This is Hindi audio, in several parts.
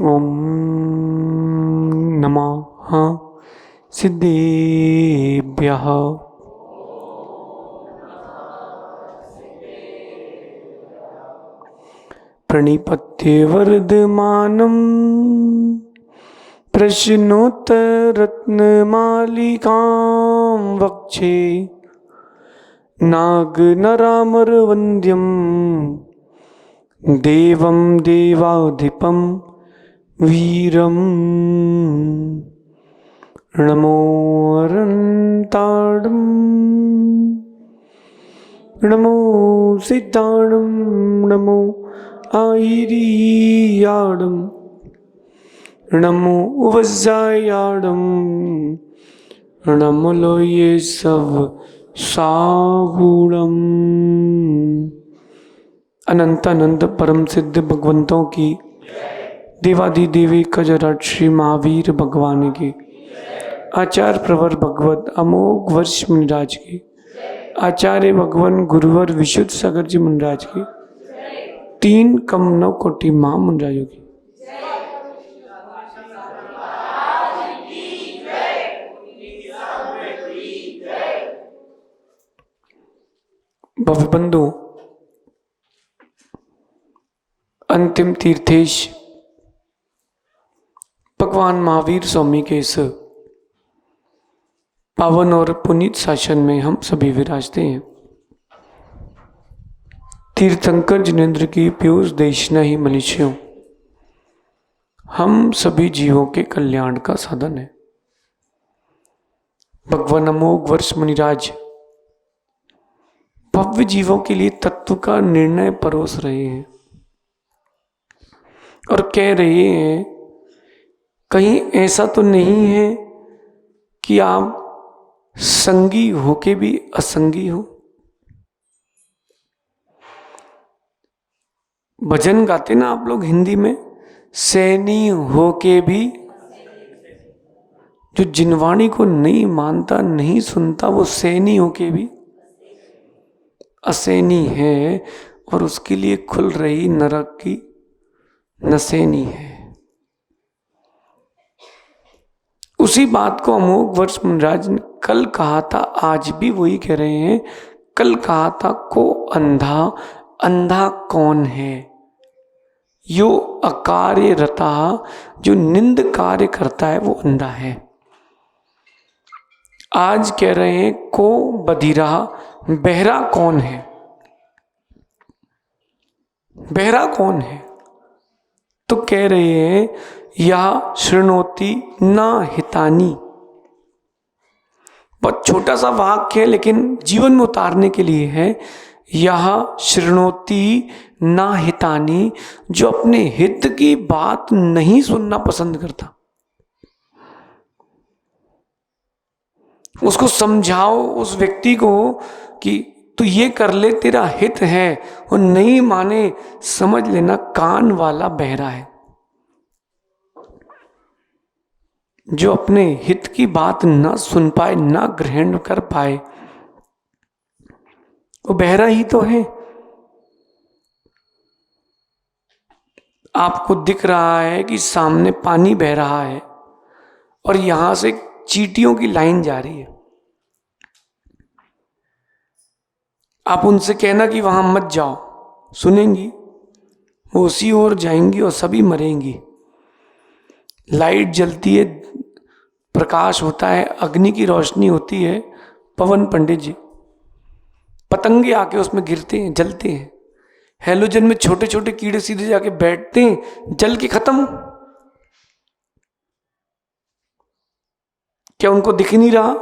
ओम नमः सिद्धेभ्यः। प्रणिपत्य वर्धमानं प्रश्नोत्तरत्नमालिकां वक्षे नागनरामरवन्द्यं देवं देवाधिपं वीरं नमो अरन्ताडं नमो सिद्धाणं नमो आयिरीयाडं नमो वज्रायाडं नमो लोये सब सागुणम। अनंत अनंत परम सिद्ध भगवंतों की, देवादिदेवी कजराट श्री महावीर भगवान की, आचार्य प्रवर भगवत अमोघ वर्ष मुनिराज की, आचार्य भगवान गुरुवर विशुद्ध सागर जी मुनिराज की, 3 कम 9 कोटि महा मुनिराजों की। भवबंधु, अंतिम तीर्थेश भगवान महावीर स्वामी के इस पावन और पुनीत शासन में हम सभी विराजते हैं। तीर्थंकर जिनेन्द्र की पीयूष देशना ही मनुष्यों, हम सभी जीवों के कल्याण का साधन है। भगवान अमोघ वर्ष मुनिराज भव्य जीवों के लिए तत्व का निर्णय परोस रहे हैं और कह रहे हैं, कहीं ऐसा तो नहीं है कि आप संगी होके भी असंगी हो। भजन गाते ना आप लोग हिंदी में, सैनी होके भी, जो जिनवाणी को नहीं मानता नहीं सुनता वो सैनी होके भी असैनी है और उसके लिए खुल रही नरक की नसैनी है। उसी बात को अमोघ वर्ष मुनिराज ने कल कहा था, आज भी वही कह रहे हैं। कल कहा था को अंधा, अंधा कौन है? यो अकार्य रता, जो निंद कार्य करता है वो अंधा है। आज कह रहे हैं को बधिरा, बहरा कौन है? बहरा कौन है? तो कह रहे हैं या शृणोति ना हितानी। बहुत छोटा सा वाक्य है लेकिन जीवन में उतारने के लिए है। यह शृणोति ना हितानी, जो अपने हित की बात नहीं सुनना पसंद करता। उसको समझाओ उस व्यक्ति को कि तू ये कर ले, तेरा हित है, वो नहीं माने, समझ लेना कान वाला बहरा है। जो अपने हित की बात ना सुन पाए, ना ग्रहण कर पाए, वो बहरा ही तो है। आपको दिख रहा है कि सामने पानी बह रहा है और यहां से चींटियों की लाइन जा रही है। आप उनसे कहना कि वहां मत जाओ, सुनेंगी? वो उसी ओर जाएंगी और सभी मरेंगी। लाइट जलती है, प्रकाश होता है, अग्नि की रोशनी होती है। पवन पंडित जी, पतंगे आके उसमें गिरते हैं, जलते हैं। हैलोजन में छोटे छोटे कीड़े सीधे जाके बैठते हैं, जल के खत्म। क्या उनको दिख नहीं रहा?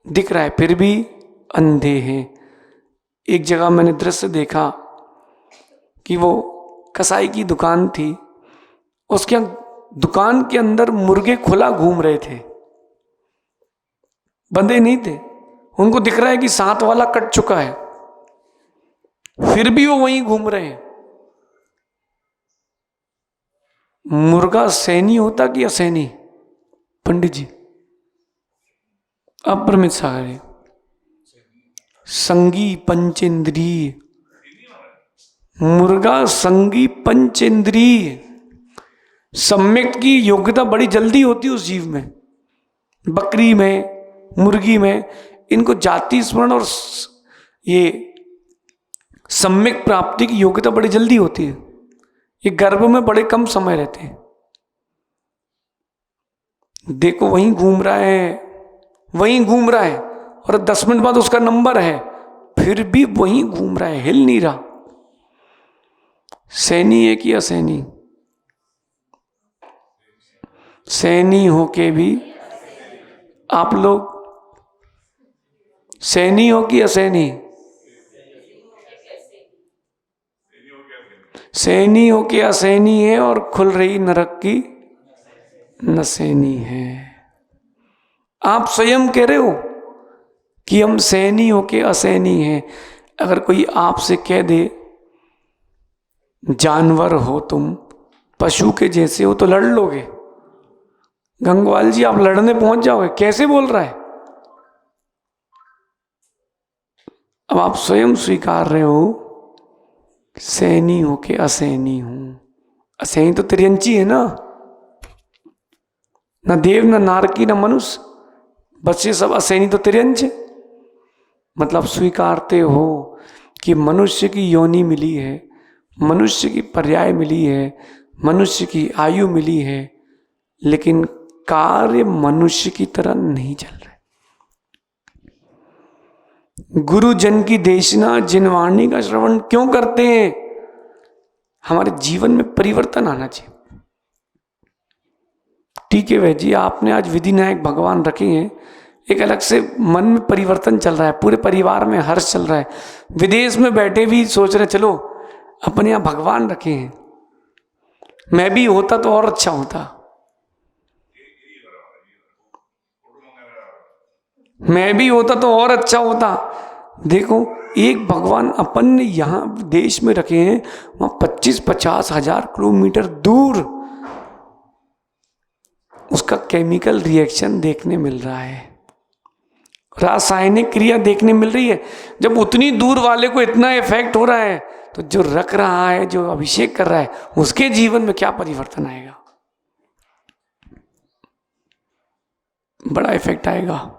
दिख रहा है, फिर भी अंधे हैं। एक जगह मैंने दृश्य देखा कि वो कसाई की दुकान थी, उसके दुकान के अंदर मुर्गे खुला घूम रहे थे, बंधे नहीं थे। उनको दिख रहा है कि साथ वाला कट चुका है, फिर भी वो वहीं घूम रहे हैं। मुर्गा सैनी होता कि असैनी? पंडित जी, अप्रमित सागर, संगी पंचेंद्रिय। मुर्गा संगी पंचेंद्रिय, सम्यक की योग्यता बड़ी जल्दी होती है उस जीव में। बकरी में, मुर्गी में इनको जाति स्मरण और ये सम्यक प्राप्ति की योग्यता बड़ी जल्दी होती है। ये गर्भ में बड़े कम समय रहते हैं। देखो वहीं घूम रहा है और 10 मिनट बाद उसका नंबर है, फिर भी वहीं घूम रहा है, हिल नहीं रहा। सैनी है कि असैनी? सैनी होके भी आप लोग सैनी हो कि असैनी? सैनी हो के असैनी है और खुल रही नरक की नसैनी है। आप स्वयं कह रहे हो कि हम सैनी हो के असैनी हैं। अगर कोई आपसे कह दे जानवर हो तुम, पशु के जैसे हो, तो लड़ लोगे? गंगवाल जी आप लड़ने पहुंच जाओगे? कैसे बोल रहा है? अब आप स्वयं स्वीकार रहे हो सैनी हो के असैनी हूं। असैनी तो तिर्यंची है ना, न देव न नारकी न मनुष्य, बच्चे सब असैनी तो तिर्यंच। मतलब स्वीकारते हो कि मनुष्य की योनि मिली है, मनुष्य की पर्याय मिली है, मनुष्य की आयु मिली है, लेकिन कार्य मनुष्य की तरह नहीं चल रहे। गुरु जन की देशना जिनवाणी का श्रवण क्यों करते हैं? हमारे जीवन में परिवर्तन आना चाहिए। ठीक है भाई जी, आपने आज विधिनायक भगवान रखे हैं, एक अलग से मन में परिवर्तन चल रहा है, पूरे परिवार में हर्ष चल रहा है। विदेश में बैठे भी सोच रहे चलो अपने यहाँ भगवान रखे हैं, मैं भी होता तो और अच्छा होता, मैं भी होता तो और अच्छा होता। देखो एक भगवान अपन ने यहाँ देश में रखे हैं, वहाँ 25-50 हजार किलोमीटर दूर उसका केमिकल रिएक्शन देखने मिल रहा है, रासायनिक क्रिया देखने मिल रही है। जब उतनी दूर वाले को इतना इफेक्ट हो रहा है, तो जो रख रहा है, जो अभिषेक कर रहा है, उसके जीवन में क्या परिवर्तन आएगा? बड़ा इफेक्ट आएगा।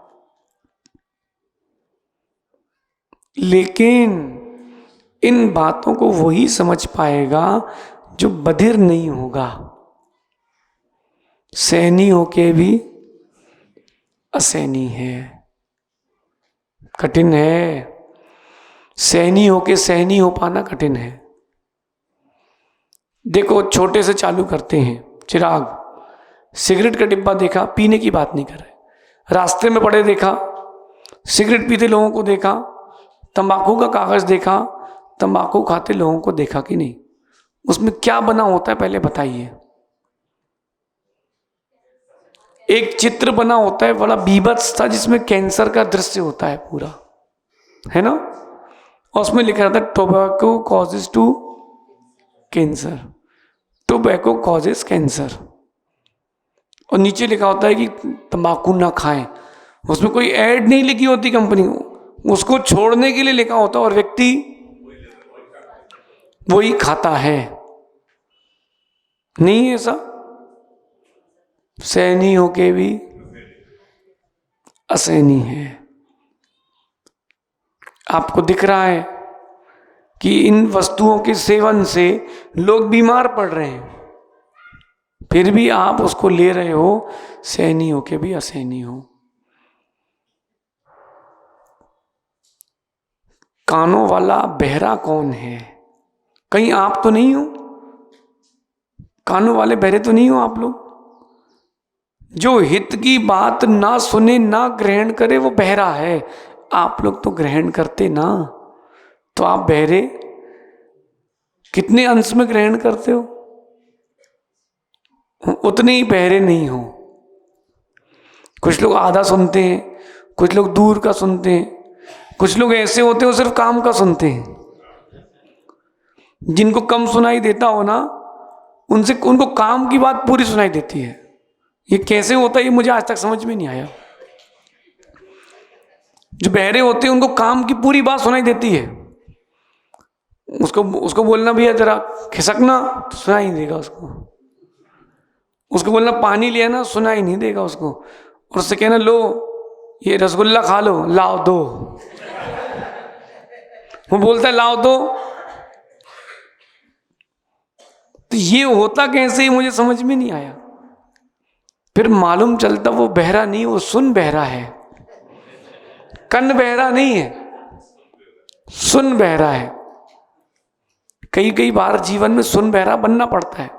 लेकिन इन बातों को वही समझ पाएगा जो बधिर नहीं होगा। सैनी होके भी असैनी है, कठिन है। सैनी होके सहनी हो पाना कठिन है। देखो छोटे से चालू करते हैं, चिराग, सिगरेट का डिब्बा देखा, पीने की बात नहीं कर रहे, रास्ते में पड़े देखा, सिगरेट पीते लोगों को देखा, तंबाकू का कागज देखा, तंबाकू खाते लोगों को देखा कि नहीं? उसमें क्या बना होता है पहले बताइए। एक चित्र बना होता है बड़ा बीभत्स था, जिसमें कैंसर का दृश्य होता है पूरा, है ना? और उसमें लिखा रहता है tobacco causes to cancer, tobacco causes cancer, और नीचे लिखा होता है कि तंबाकू ना खाएं। उसमें कोई ऐड नहीं लिखी होती कंपनी, उसको छोड़ने के लिए लिखा होता, और व्यक्ति वही खाता है। नहीं ऐसा? सैनी होके भी असैनी है। आपको दिख रहा है कि इन वस्तुओं के सेवन से लोग बीमार पड़ रहे हैं, फिर भी आप उसको ले रहे हो, सैनी होके भी असैनी हो। कानों वाला बहरा कौन है? कहीं आप तो नहीं हो? कानों वाले बहरे तो नहीं हो आप लोग? जो हित की बात ना सुने ना ग्रहण करे वो बहरा है। आप लोग तो ग्रहण करते ना, तो आप बहरे कितने अंश में ग्रहण करते हो? उतने ही बहरे नहीं हो। कुछ लोग आधा सुनते हैं, कुछ लोग दूर का सुनते हैं, कुछ लोग ऐसे होते हैं सिर्फ काम का सुनते हैं। जिनको कम सुनाई देता हो ना, उनको काम की बात पूरी सुनाई देती है। ये कैसे होता है ये मुझे आज तक समझ में नहीं आया। जो बहरे होते हैं उनको काम की पूरी बात सुनाई देती है, उसको बोलना भी है जरा खिसकना, तो सुनाई देगा उसको। उसको बोलना पानी लिया ना, सुना ही नहीं देगा उसको। और उससे कहना लो ये रसगुल्ला खा लो, लाओ दो, वो बोलता है लाओ दो। तो ये होता कैसे मुझे समझ में नहीं आया। फिर मालूम चलता वो बहरा नहीं, वो सुन बहरा है, कन बहरा नहीं है, सुन बहरा है। कई कई बार जीवन में सुन बहरा बनना पड़ता है।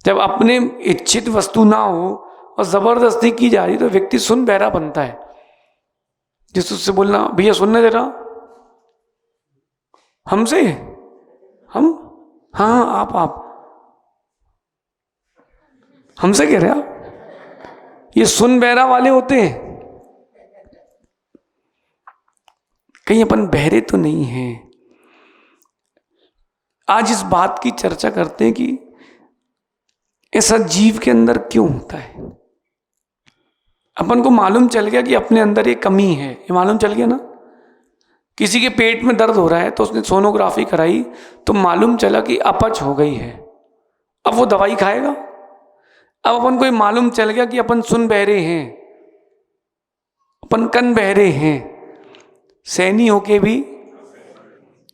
जब अपने इच्छित वस्तु ना हो और जबरदस्ती की जा रही तो व्यक्ति सुन बहरा बनता है। जिस उससे बोलना भैया सुनने दे रहा, हमसे, हम, हाँ हाँ आप हमसे कह रहे आप, ये सुन बहरा वाले होते हैं। कहीं अपन बहरे तो नहीं हैं। आज इस बात की चर्चा करते हैं कि ऐसा जीव के अंदर क्यों होता है। अपन को मालूम चल गया कि अपने अंदर ये कमी है, ये मालूम चल गया ना। किसी के पेट में दर्द हो रहा है तो उसने सोनोग्राफी कराई तो मालूम चला कि अपच हो गई है। अब वो दवाई खाएगा। अब अपन को ये मालूम चल गया कि अपन सुन बहरे हैं, अपन कन बहरे हैं, सैनी होके भी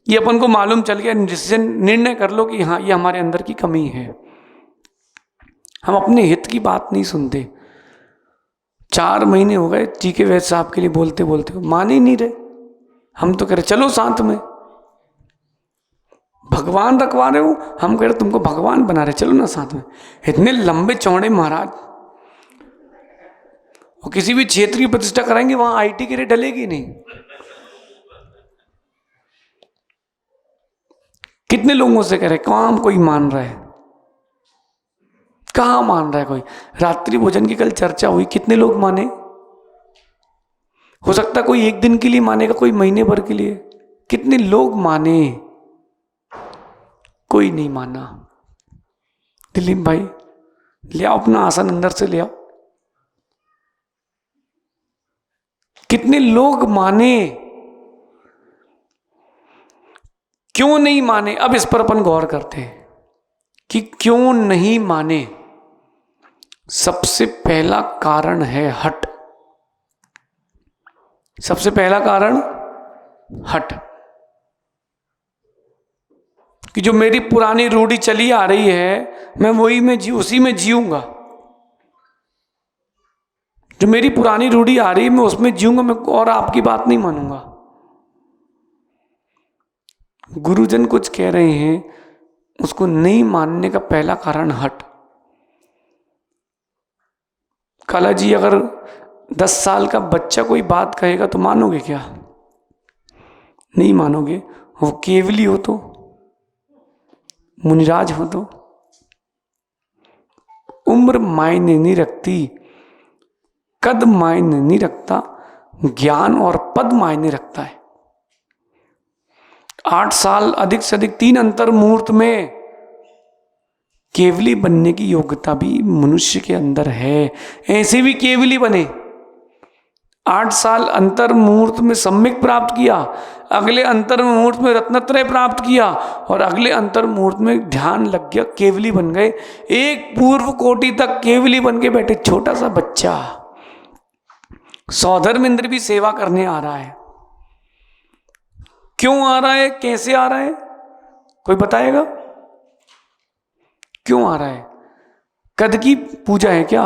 ये अपन को मालूम चल गया, जिससे निर्णय कर लो कि हाँ ये हमारे अंदर की कमी है। हम अपने हित की बात नहीं सुनते। 4 महीने हो गए जीके वैद्य साहब के लिए बोलते बोलते, मान ही नहीं रहे। हम तो कह रहे चलो साथ में, भगवान रखवा रहे हो, हम कह रहे तुमको भगवान बना रहे, चलो ना साथ में। इतने लंबे चौड़े महाराज, और किसी भी क्षेत्र की प्रतिष्ठा कराएंगे वहां आईटी के लिए डलेगी नहीं। कितने लोगों से कह रहे, काम कोई मान रहा है, कहां मान रहा है कोई। रात्रि भोजन की कल चर्चा हुई, कितने लोग माने। हो सकता कोई 1 दिन के लिए मानेगा, कोई महीने भर के लिए। कितने लोग माने, कोई नहीं माना। दिलीप भाई ले आओ अपना आसन अंदर से ले आओ। कितने लोग माने, क्यों नहीं माने। अब इस पर अपन गौर करते हैं कि क्यों नहीं माने। सबसे पहला कारण है हट। सबसे पहला कारण हट, कि जो मेरी पुरानी रूढ़ी चली आ रही है मैं वही में उसी में जीऊंगा। जो मेरी पुरानी रूढ़ी आ रही है मैं उसमें जीऊंगा, मैं और आपकी बात नहीं मानूंगा। गुरुजन कुछ कह रहे हैं, उसको नहीं मानने का पहला कारण हट। काला जी अगर 10 साल का बच्चा कोई बात कहेगा तो मानोगे क्या? नहीं मानोगे। वो केवली हो तो, मुनिराज हो तो। उम्र मायने नहीं रखती, कद मायने नहीं रखता, ज्ञान और पद मायने रखता है। 8 साल अधिक से अधिक 3 अंतर मुहूर्त में केवली बनने की योग्यता भी मनुष्य के अंदर है। ऐसे भी केवली बने। 8 साल अंतर मुहूर्त में सम्यक प्राप्त किया, अगले अंतर मुहूर्त में रत्नत्रय प्राप्त किया, और अगले अंतर मुहूर्त में ध्यान लग गया, केवली बन गए। एक पूर्व कोटि तक केवली बन के बैठे। छोटा सा बच्चा सौधर्म इंद्र भी सेवा करने आ रहा है। क्यों आ रहा है, कैसे आ रहा है, कोई बताएगा? क्यों आ रहा है? कद की पूजा है क्या?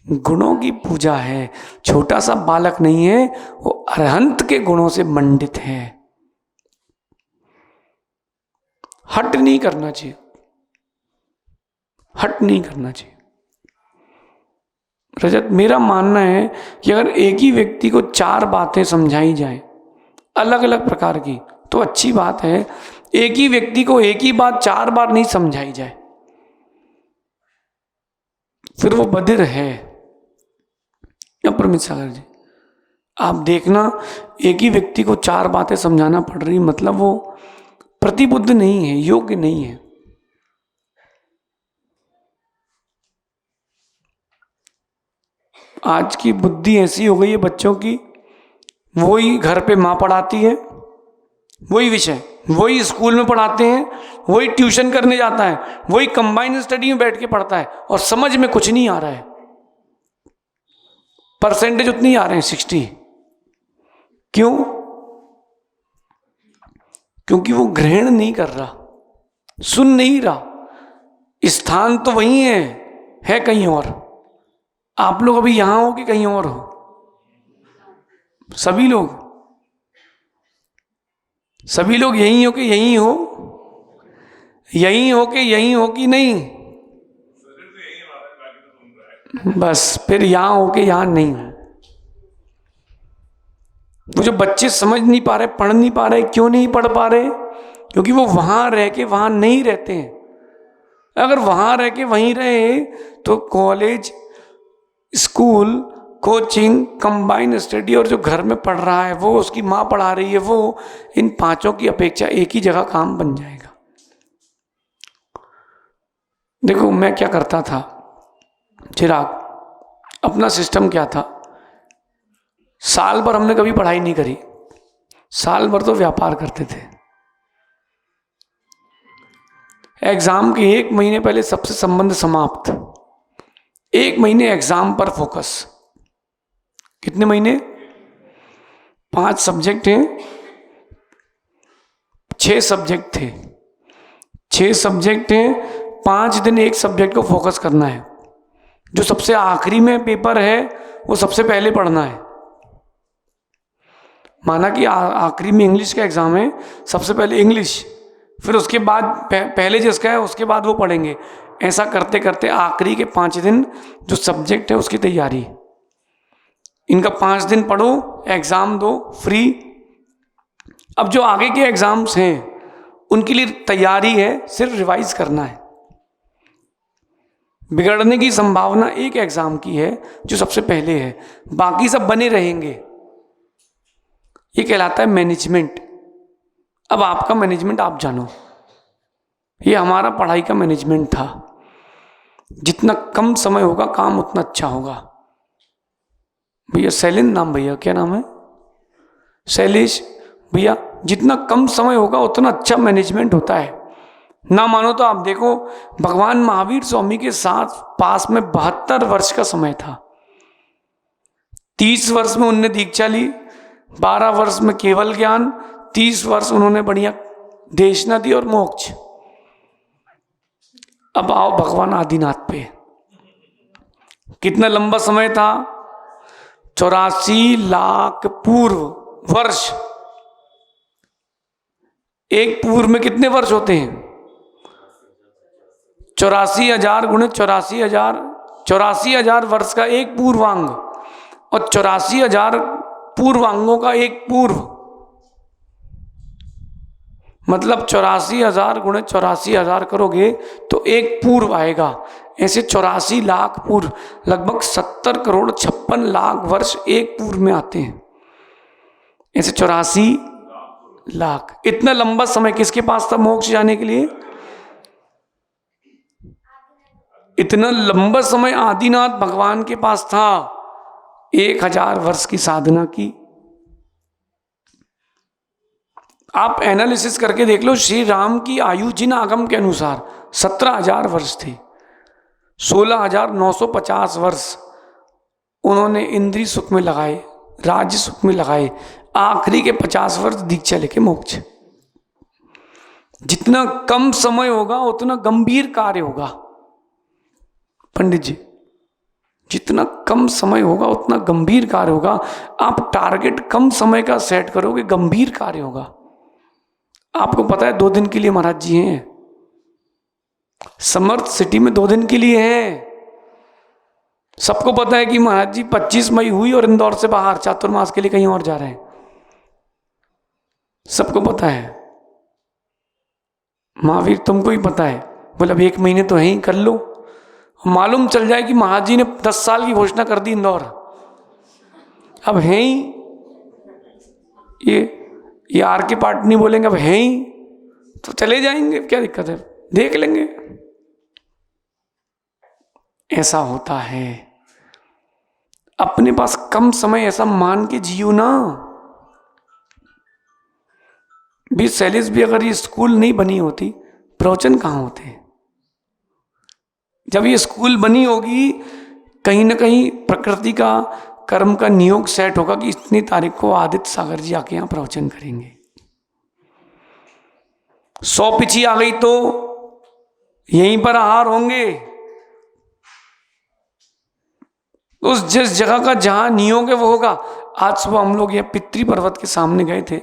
गुणों की पूजा है। छोटा सा बालक नहीं है, वो अरहंत के गुणों से मंडित है। हट नहीं करना चाहिए, हट नहीं करना चाहिए। रजत, मेरा मानना है कि अगर एक ही व्यक्ति को 4 बातें समझाई जाए अलग अलग प्रकार की तो अच्छी बात है। एक ही व्यक्ति को एक ही बात 4 बार नहीं समझाई जाए फिर वो बधिर है। परमित सागर जी, आप देखना, एक ही व्यक्ति को 4 बातें समझाना पड़ रही, मतलब वो प्रतिबुद्ध नहीं है, योग्य नहीं है। आज की बुद्धि ऐसी हो गई है बच्चों की, वही घर पे माँ पढ़ाती है, वही विषय वही स्कूल में पढ़ाते हैं, वही ट्यूशन करने जाता है, वही कंबाइंड स्टडी में बैठ के पढ़ता है और समझ में कुछ नहीं आ रहा है। परसेंटेज उतनी आ रहे हैं 60। क्यों? क्योंकि वो ग्रहण नहीं कर रहा, सुन नहीं रहा। स्थान तो वही है कहीं और। आप लोग अभी यहां हो कि कहीं और हो? सभी लोग यहीं हो कि यहीं हो? यहीं हो कि यहीं हो कि नहीं? बस फिर यहां हो कि यहां नहीं हो। वो जो बच्चे समझ नहीं पा रहे, पढ़ नहीं पा रहे, क्यों नहीं पढ़ पा रहे? क्योंकि वो वहां रह के वहां नहीं रहते हैं। अगर वहां रह के वहीं रहे तो college, school, coaching, combined study और जो घर में पढ़ रहा है वो, उसकी माँ पढ़ा रही है वो, इन पांचों की अपेक्षा एक ही जगह काम बन जाएगा। देखो मैं क्या करता था चिराग, अपना सिस्टम क्या था। साल भर हमने कभी पढ़ाई नहीं करी, साल भर तो व्यापार करते थे। एग्जाम के 1 महीने पहले सबसे संबंध समाप्त, 1 महीने एग्जाम पर फोकस। कितने महीने? 5 सब्जेक्ट हैं, 6 सब्जेक्ट थे, 6 सब्जेक्ट हैं, 5 दिन एक सब्जेक्ट को फोकस करना है। जो सबसे आखिरी में पेपर है वो सबसे पहले पढ़ना है। माना कि आखिरी में इंग्लिश का एग्जाम है, सबसे पहले इंग्लिश, फिर उसके बाद पहले जिसका है उसके बाद वो पढ़ेंगे। ऐसा करते करते आखिरी के 5 दिन जो सब्जेक्ट है उसकी तैयारी। इनका 5 दिन पढ़ो, एग्जाम दो, फ्री। अब जो आगे के एग्जाम्स हैं उनके लिए तैयारी है, सिर्फ रिवाइज करना है। बिगड़ने की संभावना एक एग्जाम की है जो सबसे पहले है, बाकी सब बने रहेंगे। ये कहलाता है मैनेजमेंट। अब आपका मैनेजमेंट आप जानो। ये हमारा पढ़ाई का मैनेजमेंट था। जितना कम समय होगा काम उतना अच्छा होगा। भैया शैलेंद्र नाम, भैया क्या नाम है? शैलेश भैया, जितना कम समय होगा उतना अच्छा मैनेजमेंट होता है। ना मानो तो आप देखो, भगवान महावीर स्वामी के साथ पास में 72 वर्ष का समय था। 30 वर्ष में उन्होंने दीक्षा ली, 12 वर्ष में केवल ज्ञान, 30 वर्ष उन्होंने बढ़िया देशना दी और मोक्ष। अब आओ भगवान आदिनाथ पे, कितना लंबा समय था? 84 लाख पूर्व वर्ष। एक पूर्व में कितने वर्ष होते हैं? 84,000 गुणे 84,000, 84,000 वर्ष का एक पूर्वांग और 84,000 पूर्वांगों का एक पूर्व, मतलब 84,000 गुणे 84,000 करोगे तो एक पूर्व आएगा। ऐसे 84 लाख पूर्व, लगभग 70 करोड़ 56 लाख वर्ष एक पूर्व में आते हैं। ऐसे 84 लाख। इतना लंबा समय किसके पास था मोक्ष जाने के लिए? इतना लंबा समय आदिनाथ भगवान के पास था। 1000 वर्ष की साधना की। आप एनालिसिस करके देख लो, श्री राम की आयु जिन आगम के अनुसार 17,000 वर्ष थी। 16,950 वर्ष उन्होंने इंद्रिय सुख में लगाए, राज्य सुख में लगाए। आखिरी के 50 वर्ष दीक्षा लेके मोक्ष। जितना कम समय होगा उतना गंभीर कार्य होगा पंडित जी। जितना कम समय होगा उतना गंभीर कार्य होगा। आप टारगेट कम समय का सेट करोगे, गंभीर कार्य होगा। आपको पता है 2 दिन के लिए महाराज जी हैं समर्थ सिटी में, 2 दिन के लिए हैं। सबको पता है कि महाराज जी 25 मई हुई और इंदौर से बाहर चातुर्मास के लिए कहीं और जा रहे हैं। सबको पता है। महावीर तुमको ही पता है। बोले अब 1 महीने तो है ही, कर लो। मालूम चल जाए कि महाराज जी ने 10 साल की घोषणा कर दी इंदौर, अब है ही ये आर के पाटनी बोलेंगे अब है ही, तो चले जाएंगे, क्या दिक्कत है, देख लेंगे। ऐसा होता है। अपने पास कम समय ऐसा मान के जियो ना। भी सैलिस भी अगर ये स्कूल नहीं बनी होती, प्रवचन कहाँ होते? जब ये स्कूल बनी होगी, कहीं ना कहीं प्रकृति का, कर्म का नियोग सेट होगा कि इतनी तारीख को आदित्य सागर जी आके यहां प्रवचन करेंगे। 100 पिछी आ गई तो यहीं पर आहार होंगे। उस जिस जगह का जहां नियोग है वो होगा। आज सुबह हम लोग ये पितृ पर्वत के सामने गए थे,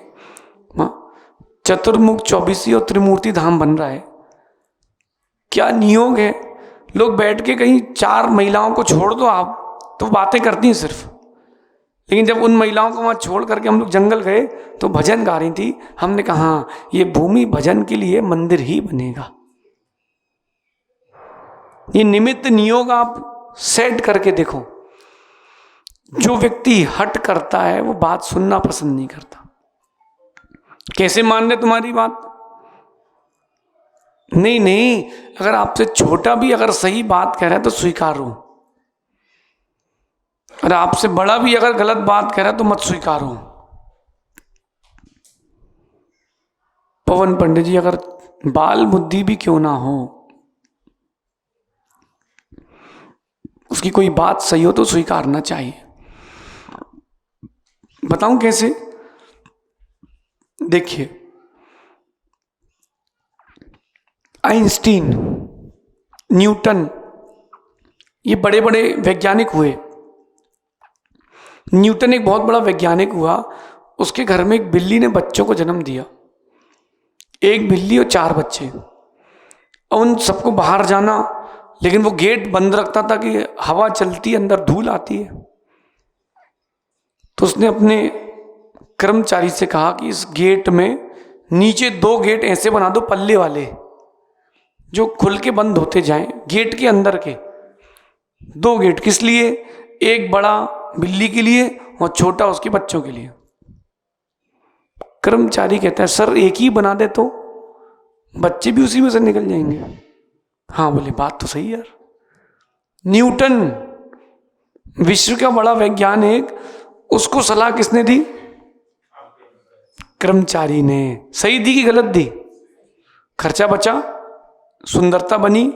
चतुर्मुख चौबीसी और त्रिमूर्ति धाम बन रहा है। क्या नियोग है, लोग बैठ के कहीं 4 महिलाओं को छोड़ दो आप, तो बातें करती हैं सिर्फ। लेकिन जब उन महिलाओं को वहां छोड़ करके हम लोग जंगल गए तो भजन गा रही थी। हमने कहा हाँ, ये भूमि भजन के लिए मंदिर ही बनेगा। ये निमित्त नियोग आप सेट करके देखो। जो व्यक्ति हट करता है वो बात सुनना पसंद नहीं करता। कैसे मान ले तुम्हारी बात? नहीं नहीं, अगर आपसे छोटा भी अगर सही बात कह रहा है तो स्वीकारो, और आपसे बड़ा भी अगर गलत बात कह रहा है तो मत स्वीकारो। पवन पंडित जी, अगर बाल बुद्धि भी क्यों ना हो, उसकी कोई बात सही हो तो स्वीकारना चाहिए। बताऊं कैसे? देखिए, आइंस्टीन, न्यूटन, ये बड़े बड़े वैज्ञानिक हुए। न्यूटन एक बहुत बड़ा वैज्ञानिक हुआ। उसके घर में एक बिल्ली ने बच्चों को जन्म दिया, एक बिल्ली और 4 बच्चे। उन सबको बाहर जाना, लेकिन वो गेट बंद रखता था कि हवा चलती है, अंदर धूल आती है। तो उसने अपने कर्मचारी से कहा कि इस गेट में नीचे 2 गेट ऐसे बना दो, पल्ले वाले, जो खुल के बंद होते जाएं। गेट के अंदर के 2 गेट किस लिए? एक बड़ा बिल्ली के लिए और छोटा उसके बच्चों के लिए। कर्मचारी कहता है सर एक ही बना दे तो बच्चे भी उसी में से निकल जाएंगे। हाँ, बोले बात तो सही यार। न्यूटन, विश्व का बड़ा वैज्ञानिक, उसको सलाह किसने दी? कर्मचारी ने। सही दी कि गलत दी? खर्चा बचा, सुंदरता बनी।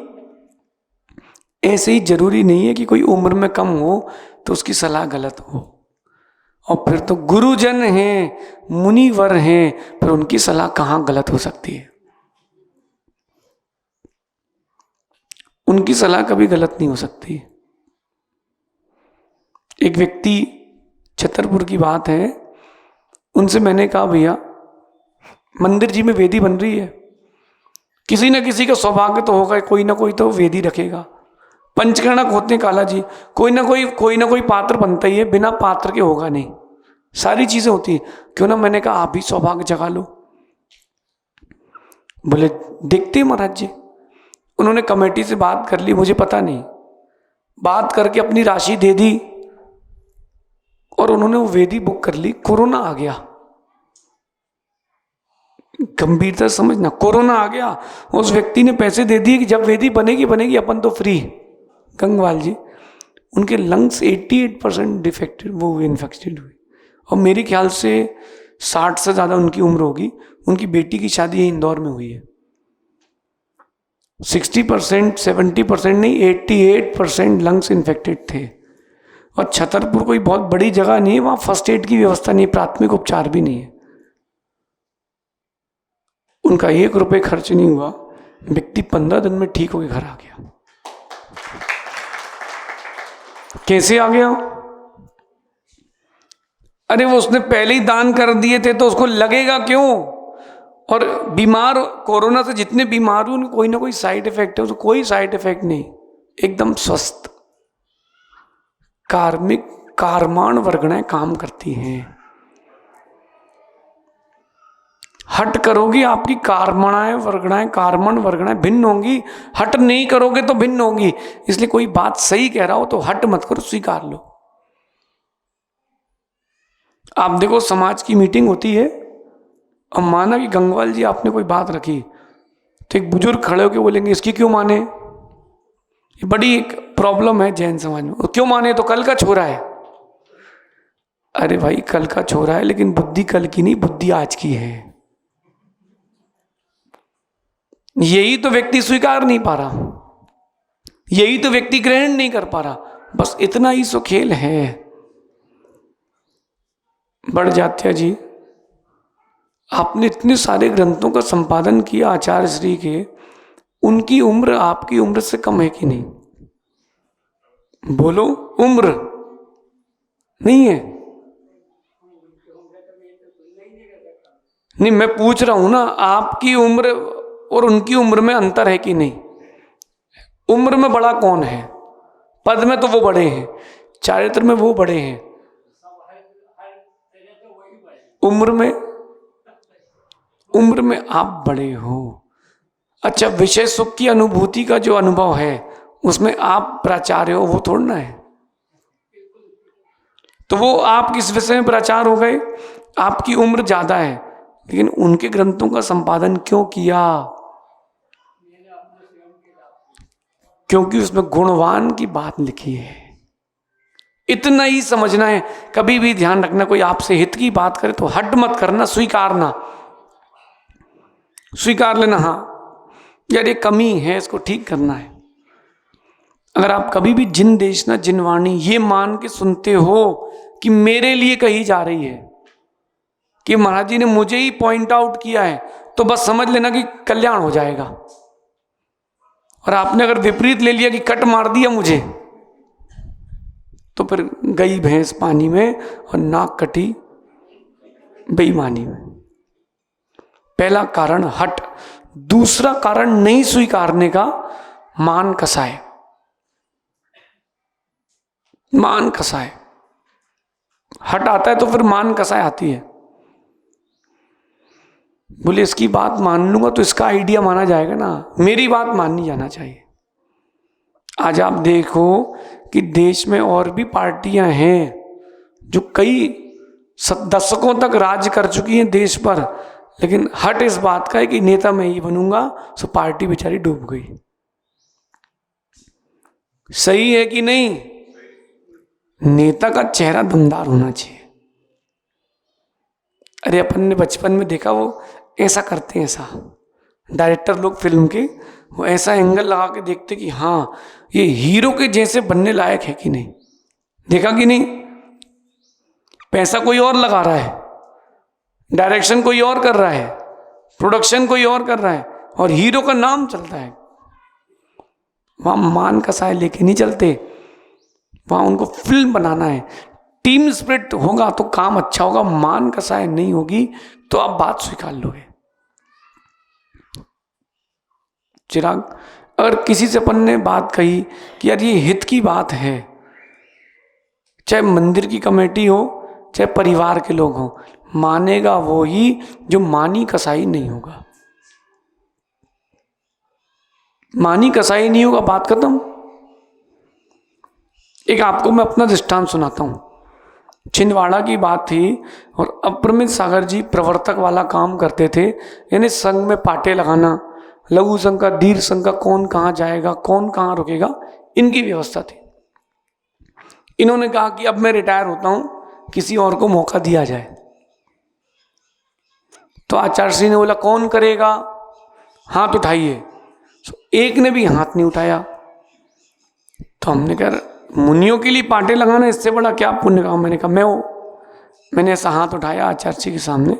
ऐसे ही जरूरी नहीं है कि कोई उम्र में कम हो तो उसकी सलाह गलत हो। और फिर तो गुरुजन हैं, मुनिवर हैं, फिर उनकी सलाह कहां गलत हो सकती है? उनकी सलाह कभी गलत नहीं हो सकती। एक व्यक्ति, छतरपुर की बात है, उनसे मैंने कहा भैया मंदिर जी में वेदी बन रही है, किसी न किसी का सौभाग्य तो होगा, कोई ना कोई तो वेदी रखेगा। पंचकर्णक होते हैं काला जी, कोई ना कोई पात्र बनता ही है, बिना पात्र के होगा नहीं। सारी चीजें होती है, क्यों ना, मैंने कहा आप भी सौभाग्य जगा लो। बोले देखते महाराज जी। उन्होंने कमेटी से बात कर ली, मुझे पता नहीं, बात करके अपनी राशि दे दी और उन्होंने वो वेदी बुक कर ली। कोरोना आ गया, गंभीरता समझना, कोरोना आ गया। उस व्यक्ति ने पैसे दे दिए कि जब वेदी बनेगी अपन तो फ्री। गंगवाल जी, उनके लंग्स 88% डिफेक्टेड, वो इन्फेक्टेड हुए। और मेरे ख्याल से 60 से ज़्यादा उनकी उम्र होगी। उनकी बेटी की शादी इंदौर में हुई है। 60%, 70% नहीं, 88% लंग्स इन्फेक्टेड थे। और छतरपुर कोई बहुत बड़ी जगह नहीं है, वहाँ फर्स्ट एड की व्यवस्था नहीं, प्राथमिक उपचार भी नहीं है। उनका 1 रुपये खर्च नहीं हुआ, व्यक्ति 15 दिन में ठीक होकर घर आ गया। कैसे आ गया? अरे वो उसने पहले ही दान कर दिए थे तो उसको लगेगा क्यों? और बीमार, कोरोना से जितने बीमार हुए उनको कोई ना कोई साइड इफेक्ट है, उसको कोई साइड इफेक्ट नहीं, एकदम स्वस्थ। कार्मिक कार्माण वर्गणाएं काम करती हैं। हट करोगी आपकी कार्मणाएं वर्गणाएं, कार्मण वर्गणाएं भिन्न होंगी। हट नहीं करोगे तो भिन्न होंगी। इसलिए कोई बात सही कह रहा हो तो हट मत करो, स्वीकार लो। आप देखो, समाज की मीटिंग होती है और माना कि गंगवाल जी आपने कोई बात रखी, तो एक बुजुर्ग खड़े होकर बोलेंगे इसकी क्यों माने? ये बड़ी एक प्रॉब्लम है जैन समाज में। क्यों माने? तो कल का छोरा है। अरे भाई, कल का छोरा है लेकिन बुद्धि कल की नहीं, बुद्धि आज की है। यही तो व्यक्ति स्वीकार नहीं पा रहा, यही तो व्यक्ति ग्रहण नहीं कर पा रहा। बस इतना ही सो खेल है। बढ़ जात्या जी, आपने इतने सारे ग्रंथों का संपादन किया आचार्य श्री के, उनकी उम्र आपकी उम्र से कम है कि नहीं? बोलो, उम्र नहीं है? नहीं, मैं पूछ रहा हूं ना, आपकी उम्र और उनकी उम्र में अंतर है कि नहीं? उम्र में बड़ा कौन है? पद में तो वो बड़े हैं, चारित्र में वो बड़े हैं, उम्र में आप बड़े हो। अच्छा, विषय सुख की अनुभूति का जो अनुभव है उसमें आप प्राचार्य हो, वो थोड़ा ना है। तो वो आप किस विषय में प्राचार्य हो गए? आपकी उम्र ज्यादा है, लेकिन उनके ग्रंथों का संपादन क्यों किया? क्योंकि उसमें गुणवान की बात लिखी है। इतना ही समझना है। कभी भी ध्यान रखना, कोई आपसे हित की बात करे तो हट मत करना, स्वीकार लेना, हाँ यार ये कमी है, इसको ठीक करना है। अगर आप कभी भी जिन देश ना जिन वाणी ये मान के सुनते हो कि मेरे लिए कही जा रही है, कि महाराज जी ने मुझे ही पॉइंट आउट किया है, तो बस समझ लेना कि कल्याण हो जाएगा। और आपने अगर विपरीत ले लिया कि कट मार दिया मुझे, तो फिर गई भैंस पानी में और नाक कटी बेईमानी में। पहला कारण हट, दूसरा कारण नहीं स्वीकारने का मान कसाय। मान कसाय हट आता है तो फिर मान कसाय आती है। बोले इसकी बात मान लूंगा तो इसका आइडिया माना जाएगा ना, मेरी बात माननी जाना चाहिए। आज आप देखो कि देश में और भी पार्टियां हैं जो कई दशकों तक राज कर चुकी हैं देश पर, लेकिन हट इस बात का है कि नेता मैं ही बनूंगा, सो पार्टी बेचारी डूब गई। सही है कि नहीं? नेता का चेहरा दमदार होना चाहिए। अरे अपन ने बचपन में देखा, वो ऐसा करते हैं, ऐसा डायरेक्टर लोग फिल्म के, वो ऐसा एंगल लगा के देखते कि हाँ ये हीरो के जैसे बनने लायक है कि नहीं। देखा कि नहीं? पैसा कोई और लगा रहा है, डायरेक्शन कोई और कर रहा है, प्रोडक्शन कोई और कर रहा है, और हीरो का नाम चलता है। वहां मान कसाय लेके नहीं चलते, वहां उनको फिल्म बनाना है। टीम स्पिरिट होगा तो काम अच्छा होगा, मान कसाय नहीं होगी तो आप बात स्वीकार लोगे। चिराग, अगर किसी से अपन ने बात कही कि यार ये हित की बात है, चाहे मंदिर की कमेटी हो चाहे परिवार के लोग हो, मानेगा वो ही जो मानी कसाई नहीं होगा। मानी कसाई नहीं होगा, बात खत्म। एक आपको मैं अपना दृष्टांत सुनाता हूं। छिंदवाड़ा की बात थी और अप्रमित सागर जी प्रवर्तक वाला काम करते थे, यानी संघ में पाटे लगाना, लघु संघ का दीर्घ संघ का कौन कहाँ जाएगा कौन कहाँ रुकेगा, इनकी व्यवस्था थी। इन्होंने कहा कि अब मैं रिटायर होता हूं, किसी और को मौका दिया जाए। तो आचार्य श्री ने बोला कौन करेगा, हाथ उठाइए। एक ने भी हाथ नहीं उठाया। तो हमने कहा मुनियों के लिए पाटे लगाना इससे बड़ा क्या पुण्य काम। मैंने कहा मैंने ऐसा हाथ उठाया आचार्य जी के सामने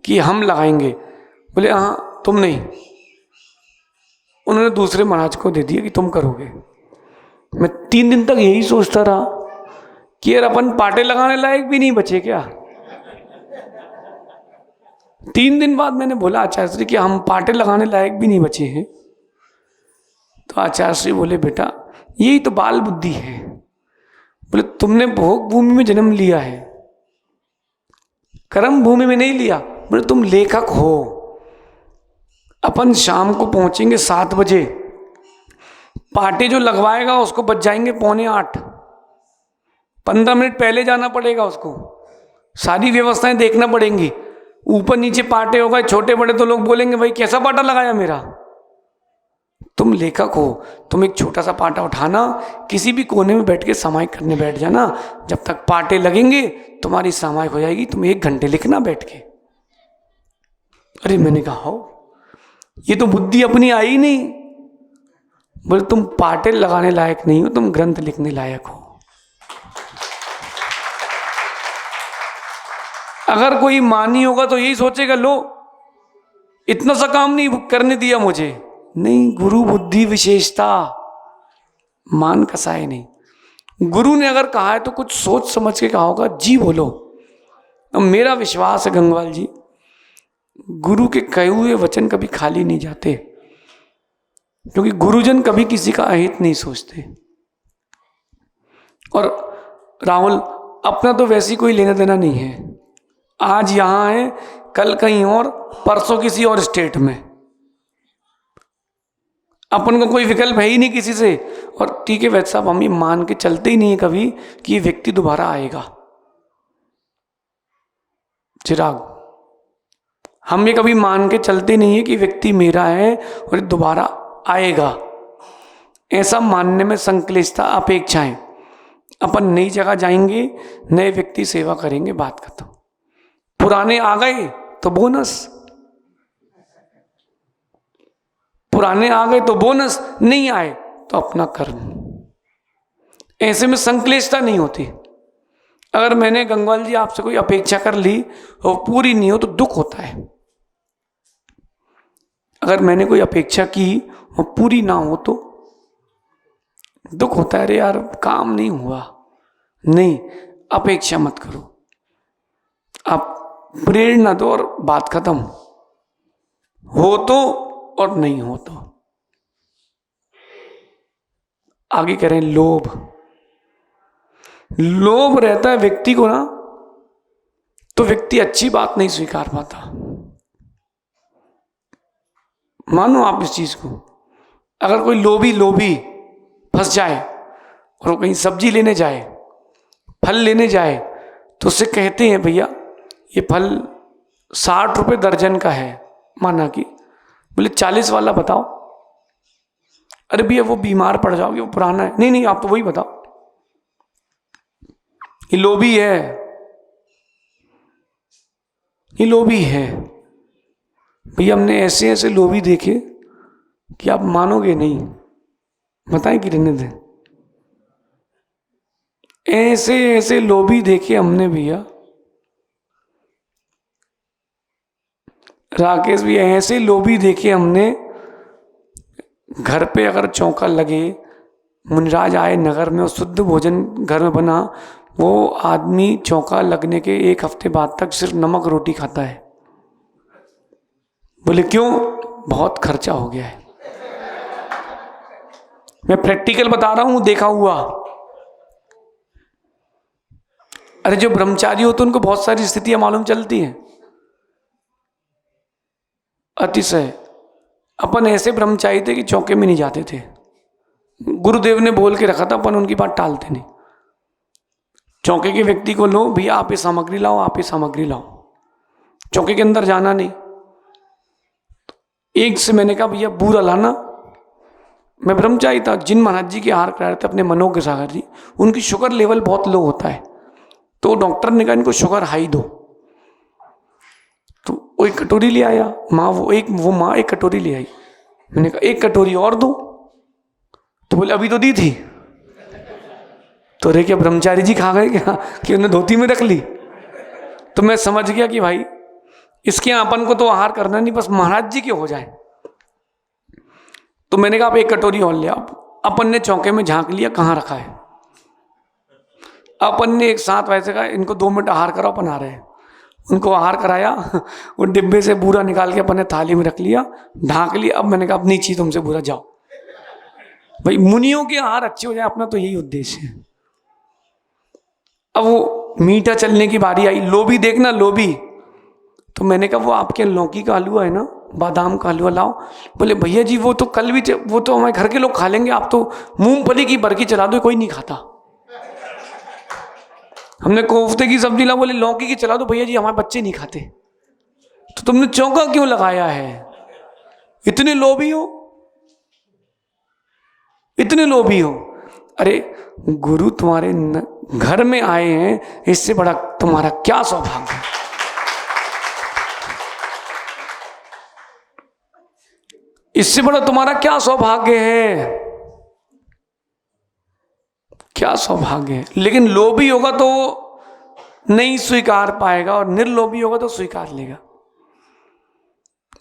कि हम लगाएंगे। बोले हाँ तुम नहीं। उन्होंने दूसरे महाराज को दे दिया कि तुम करोगे। मैं 3 दिन तक यही सोचता रहा कि यार अपन पाटे लगाने लायक भी नहीं बचे क्या। 3 दिन बाद मैंने बोला आचार्य श्री कि हम पाटे लगाने लायक भी नहीं बचे हैं। तो आचार्य श्री बोले बेटा यही तो बाल बुद्धि है। बोले तुमने भोग भूमि में जन्म लिया है, कर्म भूमि में नहीं लिया। बोले तुम लेखक हो। अपन शाम को पहुंचेंगे 7 बजे, पाटे जो लगवाएगा उसको बच जाएंगे 7:45। 15 मिनट पहले जाना पड़ेगा उसको, सारी व्यवस्थाएं देखना पड़ेंगी। ऊपर नीचे पाटे हो गए छोटे बड़े तो लोग बोलेंगे भाई कैसा पाटा लगाया मेरा। तुम लेखक हो, तुम एक छोटा सा पाटा उठाना, किसी भी कोने में बैठ के सामायिक करने बैठ जाना। जब तक पाटे लगेंगे तुम्हारी सामायिक हो जाएगी, तुम 1 घंटे लिखना बैठ के। अरे मैंने कहा हो। ये तो बुद्धि अपनी आई नहीं। बोले तुम पाटिल लगाने लायक नहीं हो, तुम ग्रंथ लिखने लायक हो। अगर कोई मानी होगा तो यही सोचेगा, लो इतना सा काम नहीं करने दिया मुझे। नहीं, गुरु बुद्धि विशेषता, मान कसाए नहीं। गुरु ने अगर कहा है तो कुछ सोच समझ के कहा होगा, जी बोलो। अब मेरा विश्वास है गंगवाल जी, गुरु के कहे हुए वचन कभी खाली नहीं जाते, क्योंकि गुरुजन कभी किसी का अहित नहीं सोचते। और राहुल, अपना तो वैसे ही कोई लेना देना नहीं है। आज यहां है, कल कहीं और, परसों किसी और स्टेट में। अपन को कोई विकल्प है ही नहीं किसी से। और ठीक है वैसे साहब, हम ये मान के चलते ही नहीं है कभी कि ये व्यक्ति दोबारा आएगा। चिराग, हम ये कभी मान के चलते नहीं है कि व्यक्ति मेरा है और ये दोबारा आएगा। ऐसा मानने में संक्लिष्टता, अपेक्षाएं। अपन नई जगह जाएंगे, नए व्यक्ति सेवा करेंगे, बात खत्म। पुराने आ गए तो बोनस, पुराने आ गए तो बोनस, नहीं आए तो अपना कर्म। ऐसे में संक्लिष्टता नहीं होती। अगर मैंने गंगवाल जी आपसे कोई अपेक्षा कर ली और पूरी नहीं हो तो दुख होता है। अगर मैंने कोई अपेक्षा की और पूरी ना हो तो दुख होता है, अरे यार काम नहीं हुआ। नहीं, अपेक्षा मत करो, आप प्रेरणा दो और बात खत्म। हो तो और नहीं हो तो। आगे कह रहे हैं लोभ। लोभ रहता है व्यक्ति को ना, तो व्यक्ति अच्छी बात नहीं स्वीकार पाता। मानो आप इस चीज को, अगर कोई लोभी फंस जाए और वो कहीं सब्जी लेने जाए, फल लेने जाए, तो उससे कहते हैं भैया ये फल 60 रुपए दर्जन का है, माना कि, बोले 40 वाला बताओ। अरे भैया वो बीमार पड़ जाओगे, वो पुराना है। नहीं आप तो वही बताओ। ये लोभी है, ये लोभी है। भैया हमने ऐसे ऐसे लोभी देखे कि आप मानोगे नहीं। बताएं कि रहने दें। ऐसे ऐसे लोभी देखे हमने भैया, राकेश भी, ऐसे लोभी देखे हमने। घर पे अगर चौका लगे, मुनिराज आए नगर में और शुद्ध भोजन घर में बना, वो आदमी चौका लगने के 1 हफ्ते बाद तक सिर्फ नमक रोटी खाता है। बोले क्यों? बहुत खर्चा हो गया है। मैं प्रैक्टिकल बता रहा हूं, देखा हुआ। अरे जो ब्रह्मचारी होते उनको बहुत सारी स्थितियां मालूम चलती हैं। अतिशय अपन ऐसे ब्रह्मचारी थे कि चौके में नहीं जाते थे। गुरुदेव ने बोल के रखा था, अपन उनकी बात टालते नहीं। चौके के व्यक्ति को लो भैया, आप ये सामग्री लाओ, आप ये सामग्री लाओ, चौके के अंदर जाना नहीं। एक से मैंने कहा भैया बूरा लाना। मैं ब्रह्मचारी था, जिन महाराज जी के आहार करा रहे थे अपने मनोज्ञ सागर जी, उनकी शुगर लेवल बहुत लो होता है, तो डॉक्टर ने कहा इनको शुगर हाई दो। तो वो एक कटोरी ले आया, वो माँ एक कटोरी ले आई। मैंने कहा 1 कटोरी और दो, तो बोले अभी तो दी थी। तो रे क्या ब्रह्मचारी जी खा गए क्या कि उन्हें धोती में रख ली? तो मैं समझ गया कि भाई इसके यहाँ अपन को तो आहार करना नहीं, बस महाराज जी के हो जाए। तो मैंने कहा आप 1 कटोरी और ले आओ। अपन ने चौके में झांक लिया कहाँ रखा है। अपन ने एक साथ वैसे कहा इनको 2 मिनट आहार कराओ, अपन आ रहे हैं। उनको आहार कराया, वो डिब्बे से बूरा निकाल के अपन ने थाली में रख लिया, ढांक लिया। अब मैंने कहा अब नहीं चाहिए तुमसे बूरा, जाओ। भाई मुनियों के आहार अच्छे हो जाए, अपना तो यही उद्देश्य है। अब वो मीठा चलने की बारी आई, लोभी देखना लोभी। तो मैंने कहा वो आपके लौकी का हलवा है ना, बादाम का हलवा लाओ। बोले भैया जी वो तो कल भी, वो तो हमारे घर के लोग खा लेंगे, आप तो मूंगफली की बरकी चला दो, कोई नहीं खाता। हमने कोफ्ते की सब्जी ला, बोले लौकी की चला दो भैया जी, हमारे बच्चे नहीं खाते। तो तुमने चौका क्यों लगाया है? इतने लोभी हो, इतने लोभी हो। अरे गुरु तुम्हारे घर में आए हैं, इससे बड़ा तुम्हारा क्या सौभाग्य है। इससे बड़ा तुम्हारा क्या सौभाग्य है, क्या सौभाग्य है। लेकिन लोभी होगा तो नहीं स्वीकार पाएगा और निर्लोभी होगा तो स्वीकार लेगा।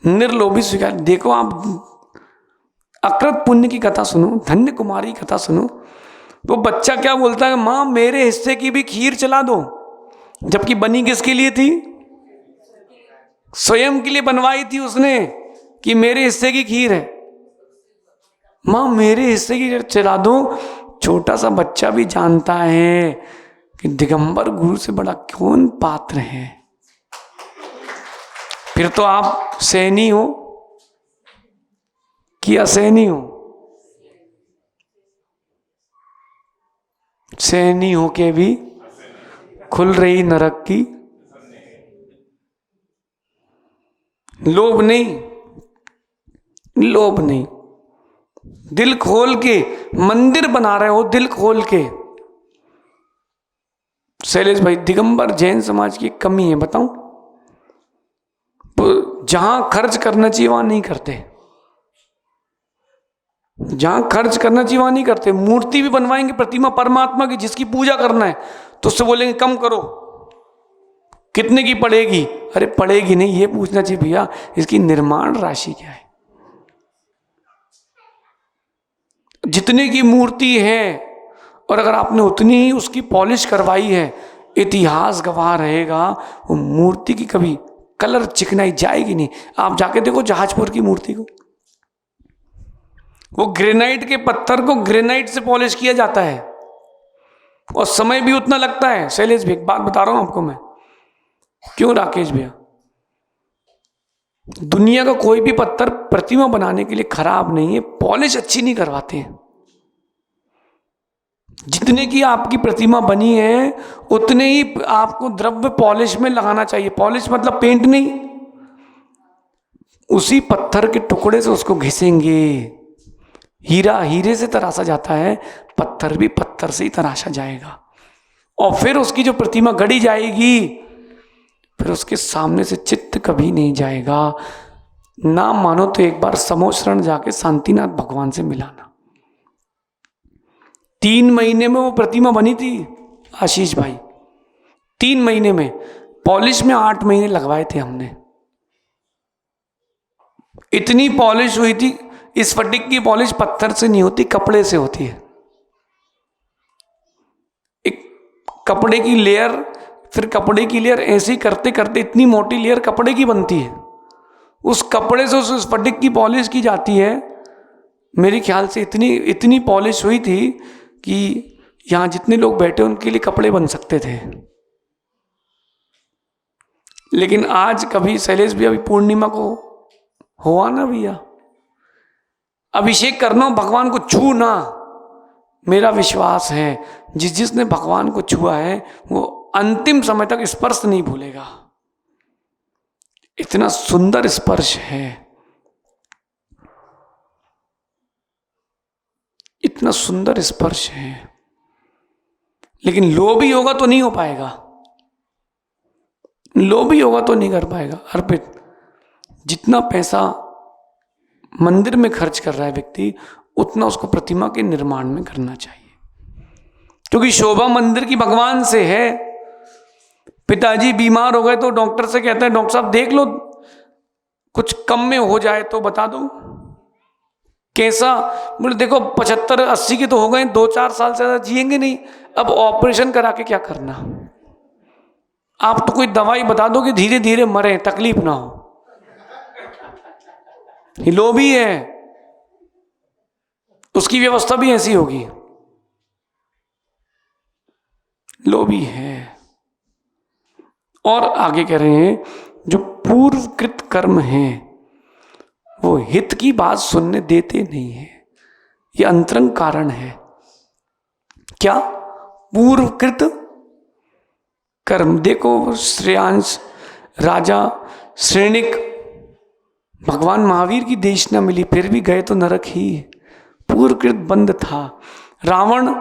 निर्लोभी स्वीकार। देखो आप अकृत पुण्य की कथा सुनो, धन्य कुमारी की कथा सुनो। वो बच्चा क्या बोलता है, मां मेरे हिस्से की भी खीर चला दो, जबकि बनी किसके लिए थी? स्वयं के लिए बनवाई थी उसने कि मेरे हिस्से की खीर है, मां मेरे हिस्से की चला दो। छोटा सा बच्चा भी जानता है कि दिगंबर गुरु से बड़ा कौन पात्र है। फिर तो आप सहनी हो कि असहनी हो? सहनी हो के भी खुल रही नरक की। लोभ नहीं, लोभ नहीं, दिल खोल के मंदिर बना रहे हो, दिल खोल के। शैलेश भाई, दिगंबर जैन समाज की कमी है, बताऊं? तो जहां खर्च करना चाहिए वहां नहीं करते, जहां खर्च करना चाहिए वहां नहीं करते। मूर्ति भी बनवाएंगे प्रतिमा परमात्मा की, जिसकी पूजा करना है, तो उससे बोलेंगे कम करो, कितने की पड़ेगी? अरे पड़ेगी नहीं, ये पूछना चाहिए भैया इसकी निर्माण राशि क्या है। जितने की मूर्ति है और अगर आपने उतनी ही उसकी पॉलिश करवाई है, इतिहास गवाह रहेगा वो मूर्ति की कभी कलर चिकनाई जाएगी नहीं। आप जाके देखो जहाजपुर की मूर्ति को, वो ग्रेनाइट के पत्थर को ग्रेनाइट से पॉलिश किया जाता है और समय भी उतना लगता है। शैलेश भी एक बात बता रहा हूं आपको मैं, क्यों राकेश भैया, दुनिया का कोई भी पत्थर प्रतिमा बनाने के लिए खराब नहीं है, पॉलिश अच्छी नहीं करवाते हैं। जितने की आपकी प्रतिमा बनी है उतने ही आपको द्रव्य पॉलिश में लगाना चाहिए। पॉलिश मतलब पेंट नहीं, उसी पत्थर के टुकड़े से उसको घिसेंगे। हीरा हीरे से तराशा जाता है, पत्थर भी पत्थर से ही तराशा जाएगा और फिर उसकी जो प्रतिमा गढ़ी जाएगी, फिर उसके सामने से चित्त कभी नहीं जाएगा। ना मानो तो एक बार समोशरण जाके शांतिनाथ भगवान से मिलाना। 3 महीने में वो प्रतिमा बनी थी आशीष भाई, 3 महीने में। पॉलिश में 8 महीने लगवाए थे हमने। इतनी पॉलिश हुई थी। इस स्फटिक की पॉलिश पत्थर से नहीं होती, कपड़े से होती है। एक कपड़े की लेयर, फिर कपड़े की लेयर, ऐसे ही करते करते इतनी मोटी लेयर कपड़े की बनती है। उस कपड़े से उस स्फटिक की पॉलिश की जाती है। मेरे ख्याल से इतनी पॉलिश हुई थी कि यहां जितने लोग बैठे उनके लिए कपड़े बन सकते थे। लेकिन आज कभी शैलेश भी अभी पूर्णिमा को हुआ ना भैया, अभिषेक करना भगवान को छू ना। मेरा विश्वास है जिसने भगवान को छुआ है वो अंतिम समय तक स्पर्श नहीं भूलेगा। इतना सुंदर स्पर्श है, इतना सुंदर स्पर्श है। लेकिन लोभी होगा तो नहीं हो पाएगा, लोभी होगा तो नहीं कर पाएगा। अर्पित, जितना पैसा मंदिर में खर्च कर रहा है व्यक्ति, उतना उसको प्रतिमा के निर्माण में करना चाहिए, क्योंकि शोभा मंदिर की भगवान से है। पिताजी बीमार हो गए तो डॉक्टर से कहते हैं डॉक्टर साहब देख लो, कुछ कम में हो जाए तो बता दो। कैसा? बोले देखो 75-80 के तो हो गए, 2-4 साल से ज्यादा जिएंगे नहीं, अब ऑपरेशन करा के क्या करना। आप तो कोई दवाई बता दो कि धीरे धीरे मरे, तकलीफ ना हो। लोभी है, उसकी व्यवस्था भी ऐसी होगी। लोभी है। और आगे कह रहे हैं जो पूर्वकृत कर्म हैं वो हित की बात सुनने देते नहीं है। ये अंतरंग कारण है। क्या? पूर्वकृत कर्म। देखो श्रेयांश राजा श्रेणिक, भगवान महावीर की देश न मिली फिर भी गए तो नरक ही। पूर्वकृत बंध था। रावण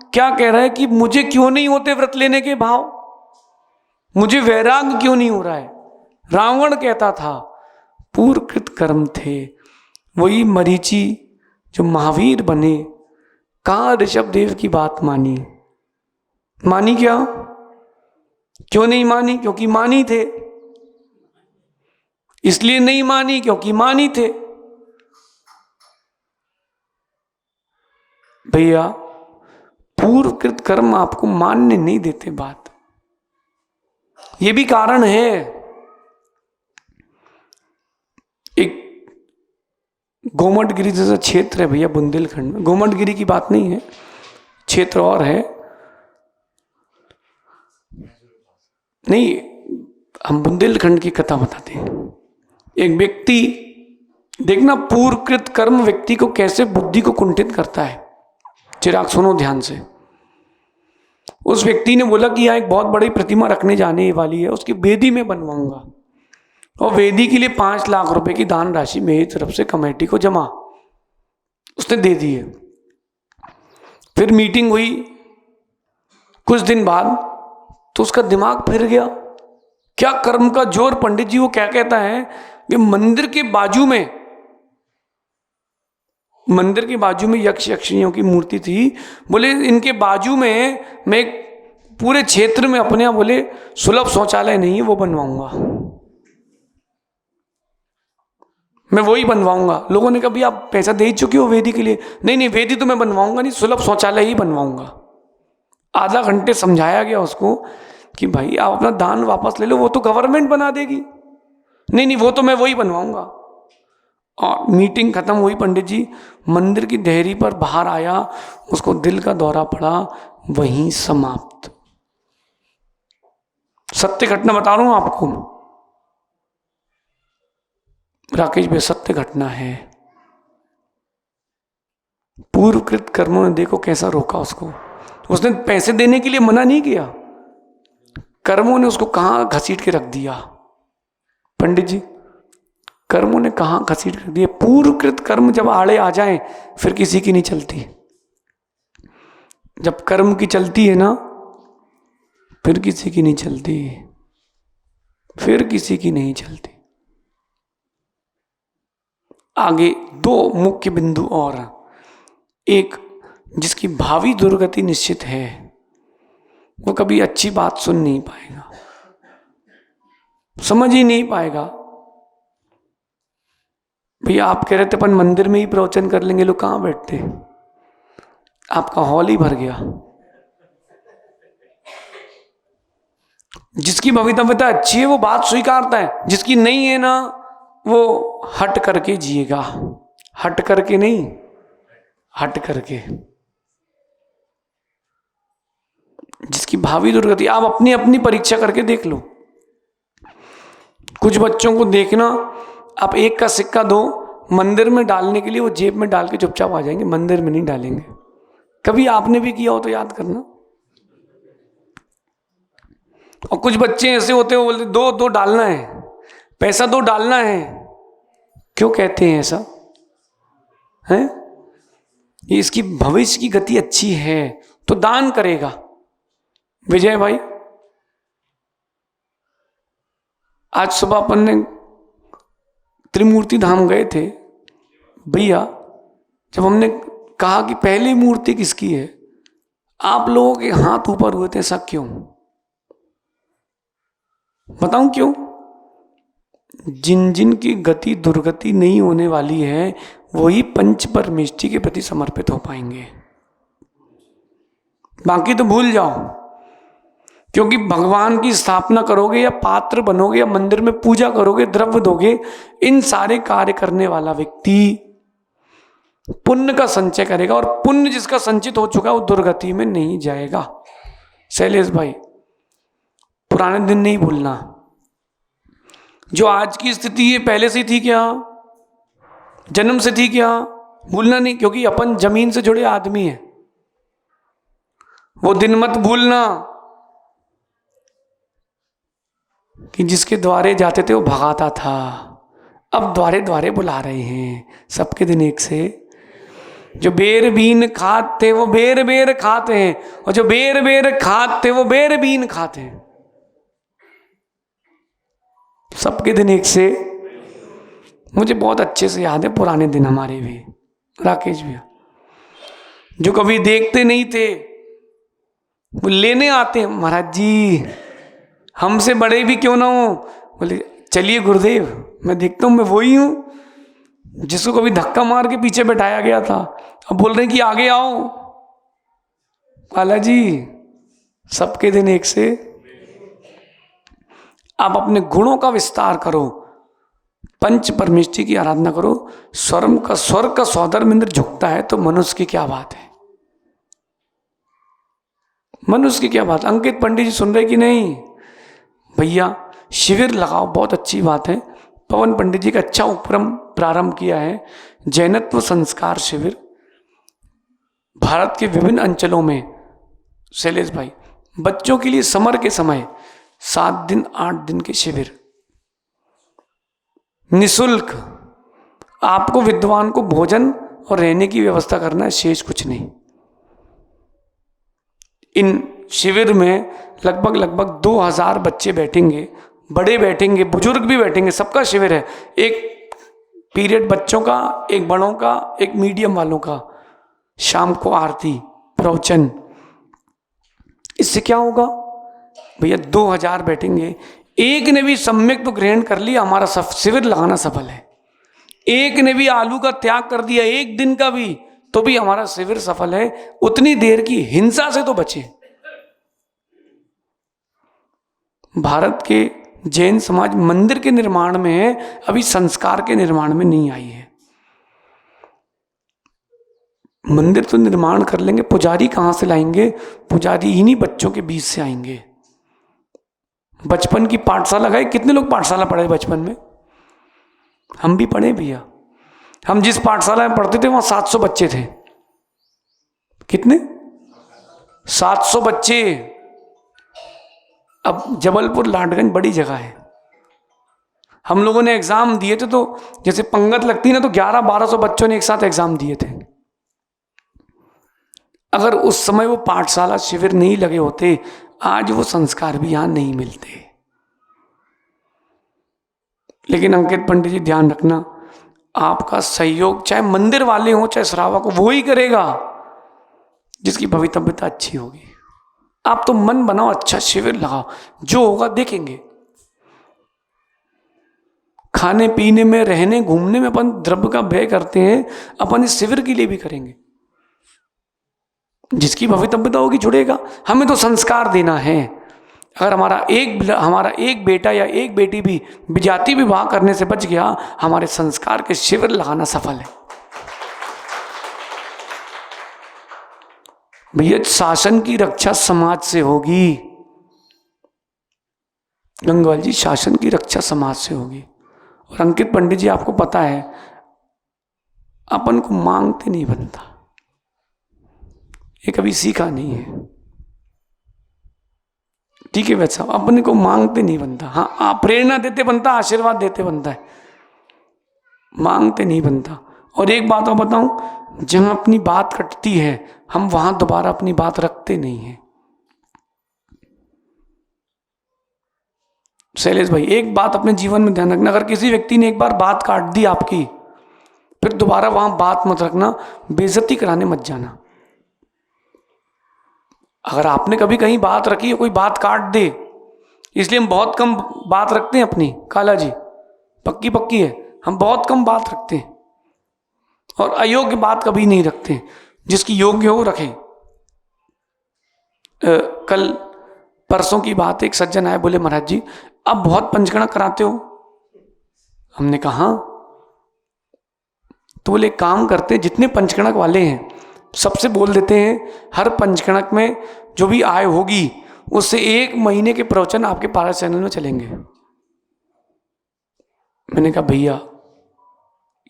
क्या कह रहा है कि मुझे क्यों नहीं होते व्रत लेने के भाव, मुझे वैराग्य क्यों नहीं हो रहा है। रावण कहता था पूर्वकृत कर्म थे। वही मरीचि जो महावीर बने, कहाँ ऋषभदेव की बात मानी? मानी क्या? क्यों नहीं मानी? क्योंकि मानी थे। इसलिए नहीं मानी क्योंकि मानी थे। भैया पूर्वकृत कर्म आपको मानने नहीं देते बात। ये भी कारण है। एक गोमटगिरी जैसा क्षेत्र है भैया बुंदेलखंड में, गोमटगिरी की बात नहीं है, क्षेत्र और है, नहीं हम बुंदेलखंड की कथा बताते हैं। एक व्यक्ति, देखना पूर्वकृत कर्म व्यक्ति को कैसे बुद्धि को कुंठित करता है। चिराग सुनो ध्यान से। उस व्यक्ति ने बोला कि यहाँ एक बहुत बड़ी प्रतिमा रखने जाने वाली है, उसकी वेदी में बनवाऊंगा, और वेदी के लिए 5 लाख रुपए की दान राशि मेरी तरफ से कमेटी को जमा उसने दे दी है। फिर मीटिंग हुई कुछ दिन बाद, तो उसका दिमाग फिर गया। क्या कर्म का जोर पंडित जी! वो क्या कहता है कि मंदिर के बाजू में यक्ष यक्षिणियों की मूर्ति थी। बोले इनके बाजू में मैं एक पूरे क्षेत्र में अपने यहाँ बोले सुलभ शौचालय नहीं है, वो बनवाऊंगा, मैं वही बनवाऊंगा। लोगों ने कहा भैया आप पैसा दे ही चुके हो वेदी के लिए। नहीं वेदी तो मैं बनवाऊंगा नहीं, सुलभ शौचालय ही बनवाऊंगा। आधा घंटे समझाया गया उसको कि भाई आप अपना दान वापस ले लो, वो तो गवर्नमेंट बना देगी। नहीं वो तो मैं वही बनवाऊंगा। और मीटिंग खत्म हुई, पंडित जी मंदिर की देहरी पर बाहर आया, उसको दिल का दौरा पड़ा, वहीं समाप्त। सत्य घटना बता रहा हूं आपको राकेश भाई, सत्य घटना है। पूर्वकृत कर्मों ने देखो कैसा रोका उसको। उसने पैसे देने के लिए मना नहीं किया, कर्मों ने उसको कहां घसीट के रख दिया। पंडित जी कर्मों ने कहां घसीट कर दिए। पूर्वकृत कर्म जब आड़े आ जाएं फिर किसी की नहीं चलती। जब कर्म की चलती है ना, फिर किसी की नहीं चलती, फिर किसी की नहीं चलती। आगे 2 मुख्य बिंदु और। एक, जिसकी भावी दुर्गति निश्चित है वो कभी अच्छी बात सुन नहीं पाएगा, समझ ही नहीं पाएगा। भैया आप कह रहे थे अपन मंदिर में ही प्रवचन कर लेंगे, लोग कहां बैठते, आपका हॉल ही भर गया। जिसकी भवितव्यता अच्छी है वो बात स्वीकारता है, जिसकी नहीं है ना वो हट करके जिएगा। हट करके नहीं, हट करके। जिसकी भावी दुर्गति, आप अपनी अपनी परीक्षा करके देख लो। कुछ बच्चों को देखना, आप 1 का सिक्का दो मंदिर में डालने के लिए, वो जेब में डाल के चुपचाप आ जाएंगे, मंदिर में नहीं डालेंगे। कभी आपने भी किया हो तो याद करना। और कुछ बच्चे ऐसे होते हैं, वो बोलते 2 डालना है, पैसा 2 डालना है। क्यों कहते हैं ऐसा है? ये इसकी भविष्य की गति अच्छी है तो दान करेगा। विजय भाई आज सुबह अपन ने त्रिमूर्ति धाम गए थे। भैया जब हमने कहा कि पहली मूर्ति किसकी है, आप लोगों के हाथ ऊपर हुए थे। ऐसा क्यों बताऊं क्यों? जिन जिन की गति दुर्गति नहीं होने वाली है वही पंच परमेष्टि के प्रति समर्पित हो पाएंगे, बाकी तो भूल जाओ। क्योंकि भगवान की स्थापना करोगे या पात्र बनोगे या मंदिर में पूजा करोगे, द्रव्य दोगे, इन सारे कार्य करने वाला व्यक्ति पुण्य का संचय करेगा, और पुण्य जिसका संचित हो चुका है वो दुर्गति में नहीं जाएगा। शैलेश भाई पुराने दिन नहीं भूलना। जो आज की स्थिति है पहले से थी क्या, जन्म से थी क्या, भूलना नहीं। क्योंकि अपन जमीन से जुड़े आदमी हैं, वो दिन मत भूलना कि जिसके द्वारे जाते थे वो भगाता था, अब द्वारे द्वारे बुला रहे हैं। सबके दिन एक से। जो बेर बीन खात थे वो बेर बेर खाते हैं, और जो बेर बेर खात थे वो बेर बीन खाते हैं। सबके दिन एक से। मुझे बहुत अच्छे से याद है पुराने दिन हमारे भी, राकेश भैया, जो कभी देखते नहीं थे वो लेने आते हैं, महाराज जी हमसे बड़े भी क्यों ना हो, बोले चलिए गुरुदेव, मैं देखता हूं मैं वही हूं जिसको कभी धक्का मार के पीछे बैठाया गया था, अब बोल रहे हैं कि आगे आओ। बालाजी सबके दिन एक से, आप अपने गुणों का विस्तार करो, पंच परमेष्टि की आराधना करो। स्वर्ग का सौदर इंद्र झुकता है तो मनुष्य की क्या बात है, मनुष्य की क्या बात। अंकित पंडित जी सुन रहे कि नहीं भैया, शिविर लगाओ, बहुत अच्छी बात है। पवन पंडित जी का अच्छा उपक्रम प्रारंभ किया है, जैनत्व संस्कार शिविर भारत के विभिन्न अंचलों में। शैलेश भाई, बच्चों के लिए समर के समय 7 दिन 8 दिन के शिविर निशुल्क, आपको विद्वान को भोजन और रहने की व्यवस्था करना है, शेष कुछ नहीं। इन शिविर में लगभग 2000 बच्चे बैठेंगे, बड़े बैठेंगे, बुजुर्ग भी बैठेंगे, सबका शिविर है। एक पीरियड बच्चों का, एक बड़ों का, एक मीडियम वालों का, शाम को आरती प्रवचन। इससे क्या होगा भैया, 2000 बैठेंगे, एक ने भी सम्यक तो ग्रहण कर लिया, हमारा शिविर लगाना सफल है। एक ने भी आलू का त्याग कर दिया एक दिन का भी, तो भी हमारा शिविर सफल है। उतनी देर की हिंसा से तो बचे। भारत के जैन समाज मंदिर के निर्माण में है, अभी संस्कार के निर्माण में नहीं आई है। मंदिर तो निर्माण कर लेंगे, पुजारी कहां से लाएंगे? पुजारी इन्हीं बच्चों के बीच से आएंगे। बचपन की पाठशाला गए, कितने लोग पाठशाला पढ़े बचपन में? हम भी पढ़े भैया। हम जिस पाठशाला में पढ़ते थे वहां 700 बच्चे थे। कितने? 700 बच्चे। अब जबलपुर लाडगंज बड़ी जगह है। हम लोगों ने एग्जाम दिए थे तो जैसे पंगत लगती ना, तो 1100-1200 बच्चों ने एक साथ एग्जाम दिए थे। अगर उस समय वो पाठशाला शिविर नहीं लगे होते, आज वो संस्कार भी यहां नहीं मिलते। लेकिन अंकित पंडित जी ध्यान रखना, आपका सहयोग चाहे मंदिर वाले हो चाहे श्रावक हो, वो ही करेगा जिसकी भवितव्यता अच्छी होगी। आप तो मन बनाओ, अच्छा शिविर लगाओ, जो होगा देखेंगे। खाने पीने में, रहने घूमने में अपन द्रव्य का व्यय करते हैं, अपन इस शिविर के लिए भी करेंगे। जिसकी भवितव्यता होगी जुड़ेगा। हमें तो संस्कार देना है। अगर हमारा एक बेटा या एक बेटी भी विजाति विवाह करने से बच गया, हमारे संस्कार के शिविर लगाना सफल है। भैया शासन की रक्षा समाज से होगी। गंगवाल जी, शासन की रक्षा समाज से होगी। और अंकित पंडित जी, आपको पता है अपन को मांगते नहीं बनता, ये कभी सीखा नहीं है। ठीक है वैसा, अपने को मांगते नहीं बनता। हाँ, आप प्रेरणा देते बनता, आशीर्वाद देते बनता है, मांगते नहीं बनता। और एक बात और बताऊं, जहां अपनी बात कटती है हम वहां दोबारा अपनी बात रखते नहीं हैं। शैलेश भाई, एक बात अपने जीवन में ध्यान रखना, अगर किसी व्यक्ति ने एक बार बात काट दी आपकी, फिर दोबारा वहां बात मत रखना, बेइज्जती कराने मत जाना। अगर आपने कभी कहीं बात रखी है, कोई बात काट दे, इसलिए हम बहुत कम बात रखते हैं अपनी। काला जी, पक्की है, हम बहुत कम बात रखते हैं और अयोग्य बात कभी नहीं रखते। जिसकी योग्य हो रखें। कल परसों की बात, एक सज्जन आए, बोले महाराज जी आप बहुत पंचगणक कराते हो। हमने कहा तो बोले काम करते, जितने पंचगणक वाले हैं सबसे बोल देते हैं, हर पंचगणक में जो भी आय होगी उससे 1 महीने के प्रवचन आपके पारस चैनल में चलेंगे। मैंने कहा भैया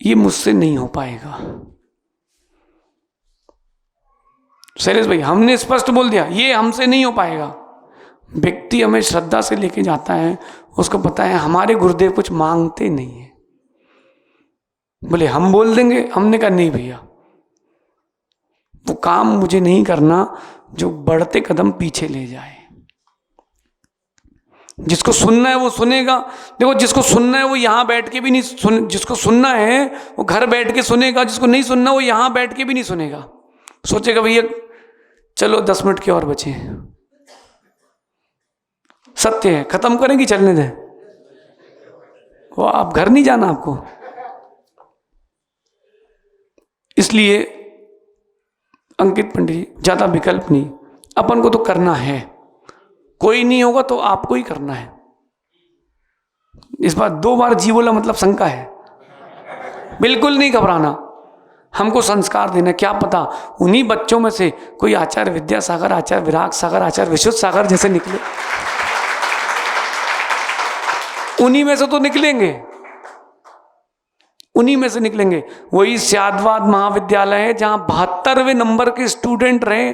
ये मुझसे नहीं हो पाएगा। शैलेश भाई, हमने स्पष्ट बोल दिया ये हमसे नहीं हो पाएगा। व्यक्ति हमें श्रद्धा से लेके जाता है, उसको पता है हमारे गुरुदेव कुछ मांगते नहीं है। बोले हम बोल देंगे। हमने कहा नहीं भैया, वो काम मुझे नहीं करना जो बढ़ते कदम पीछे ले जाए। जिसको सुनना है वो सुनेगा। देखो, जिसको सुनना है वो यहाँ बैठ के भी नहीं सुन, जिसको सुनना है वो घर बैठ के सुनेगा, जिसको नहीं सुनना वो यहाँ बैठ के भी नहीं सुनेगा। सोचेगा भैया चलो 10 मिनट के और बचे, सत्य है, खत्म करेंगे, चलने दें, वो आप घर नहीं जाना आपको। इसलिए अंकित पंडित जी, ज्यादा विकल्प नहीं, अपन को तो करना है, कोई नहीं होगा तो आपको ही करना है। इस बार 2 बार जी बोला मतलब शंका है, बिल्कुल नहीं घबराना, हमको संस्कार देना। क्या पता उन्हीं बच्चों में से कोई आचार्य विद्यासागर, आचार्य विराग सागर, आचार्य विशुद्ध सागर जैसे निकले, उन्हीं में से तो निकलेंगे, उन्हीं में से निकलेंगे। वही स्यादवाद महाविद्यालय है जहां 72वें नंबर के स्टूडेंट रहे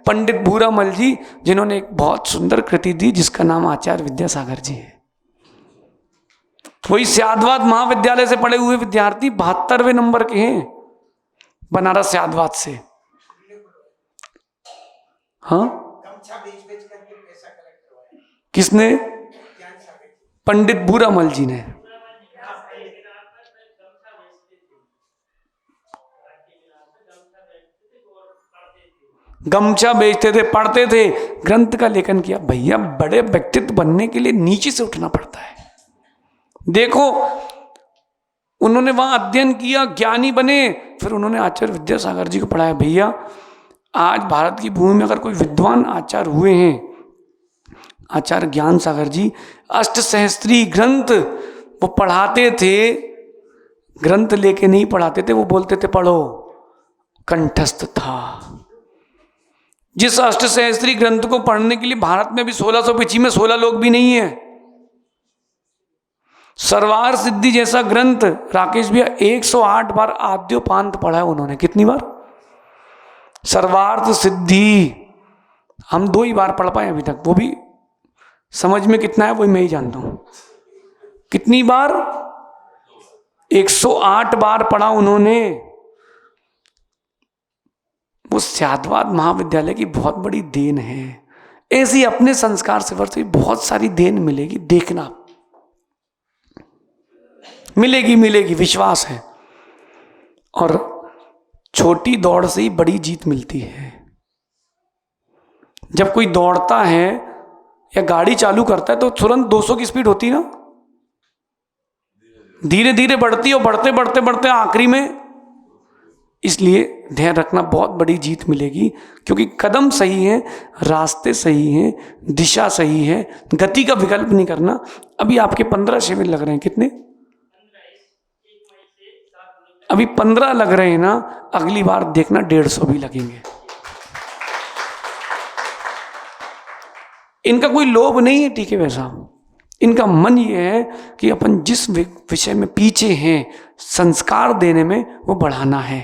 पंडित भूरामल जी, जिन्होंने एक बहुत सुंदर कृति दी जिसका नाम आचार्य विद्यासागर जी है। वही स्यादवाद महाविद्यालय से पढ़े हुए विद्यार्थी 72वें नंबर के हैं, बनारस स्यादवाद से। हाँ, किसने? पंडित भूरामल जी ने। गमछा बेचते थे, पढ़ते थे, ग्रंथ का लेखन किया। भैया बड़े व्यक्तित्व बनने के लिए नीचे से उठना पड़ता है। देखो, उन्होंने वहां अध्ययन किया, ज्ञानी बने, फिर उन्होंने आचार्य विद्यासागर जी को पढ़ाया। भैया आज भारत की भूमि में अगर कोई विद्वान आचार्य हुए हैं, आचार्य ज्ञान सागर जी, अष्टसहस्त्री ग्रंथ वो पढ़ाते थे, ग्रंथ लेके नहीं पढ़ाते थे, वो बोलते थे पढ़ो, कंठस्थ था। जिस अष्टसहस्त्री ग्रंथ को पढ़ने के लिए भारत में भी 1600 पीछी में 16 लोग भी नहीं है। सर्वार सिद्धि जैसा ग्रंथ राकेश भैया 108 बार आद्योपांत पढ़ा है उन्होंने। कितनी बार? सर्वार्थ सिद्धि हम 2 ही बार पढ़ पाए अभी तक, वो भी समझ में कितना है वो मैं ही जानता हूं। कितनी बार? 108 बार पढ़ा उन्होंने। वो स्यादवाद महाविद्यालय की बहुत बड़ी देन है। ऐसी अपने संस्कार से वर्ष बहुत सारी देन मिलेगी, देखना मिलेगी, मिलेगी, विश्वास है। और छोटी दौड़ से ही बड़ी जीत मिलती है। जब कोई दौड़ता है या गाड़ी चालू करता है तो तुरंत 200 की स्पीड होती ना, धीरे धीरे बढ़ती है और बढ़ते बढ़ते बढ़ते आखिरी में। इसलिए ध्यान रखना, बहुत बड़ी जीत मिलेगी, क्योंकि कदम सही है, रास्ते सही हैं, दिशा सही है, गति का विकल्प नहीं करना। अभी आपके 15 शिविर लग रहे हैं। कितने? अभी 15 लग रहे हैं ना, अगली बार देखना 150 भी लगेंगे। इनका कोई लोभ नहीं है टीके वैसा, इनका मन ये है कि अपन जिस विषय में पीछे हैं, संस्कार देने में वो बढ़ाना है,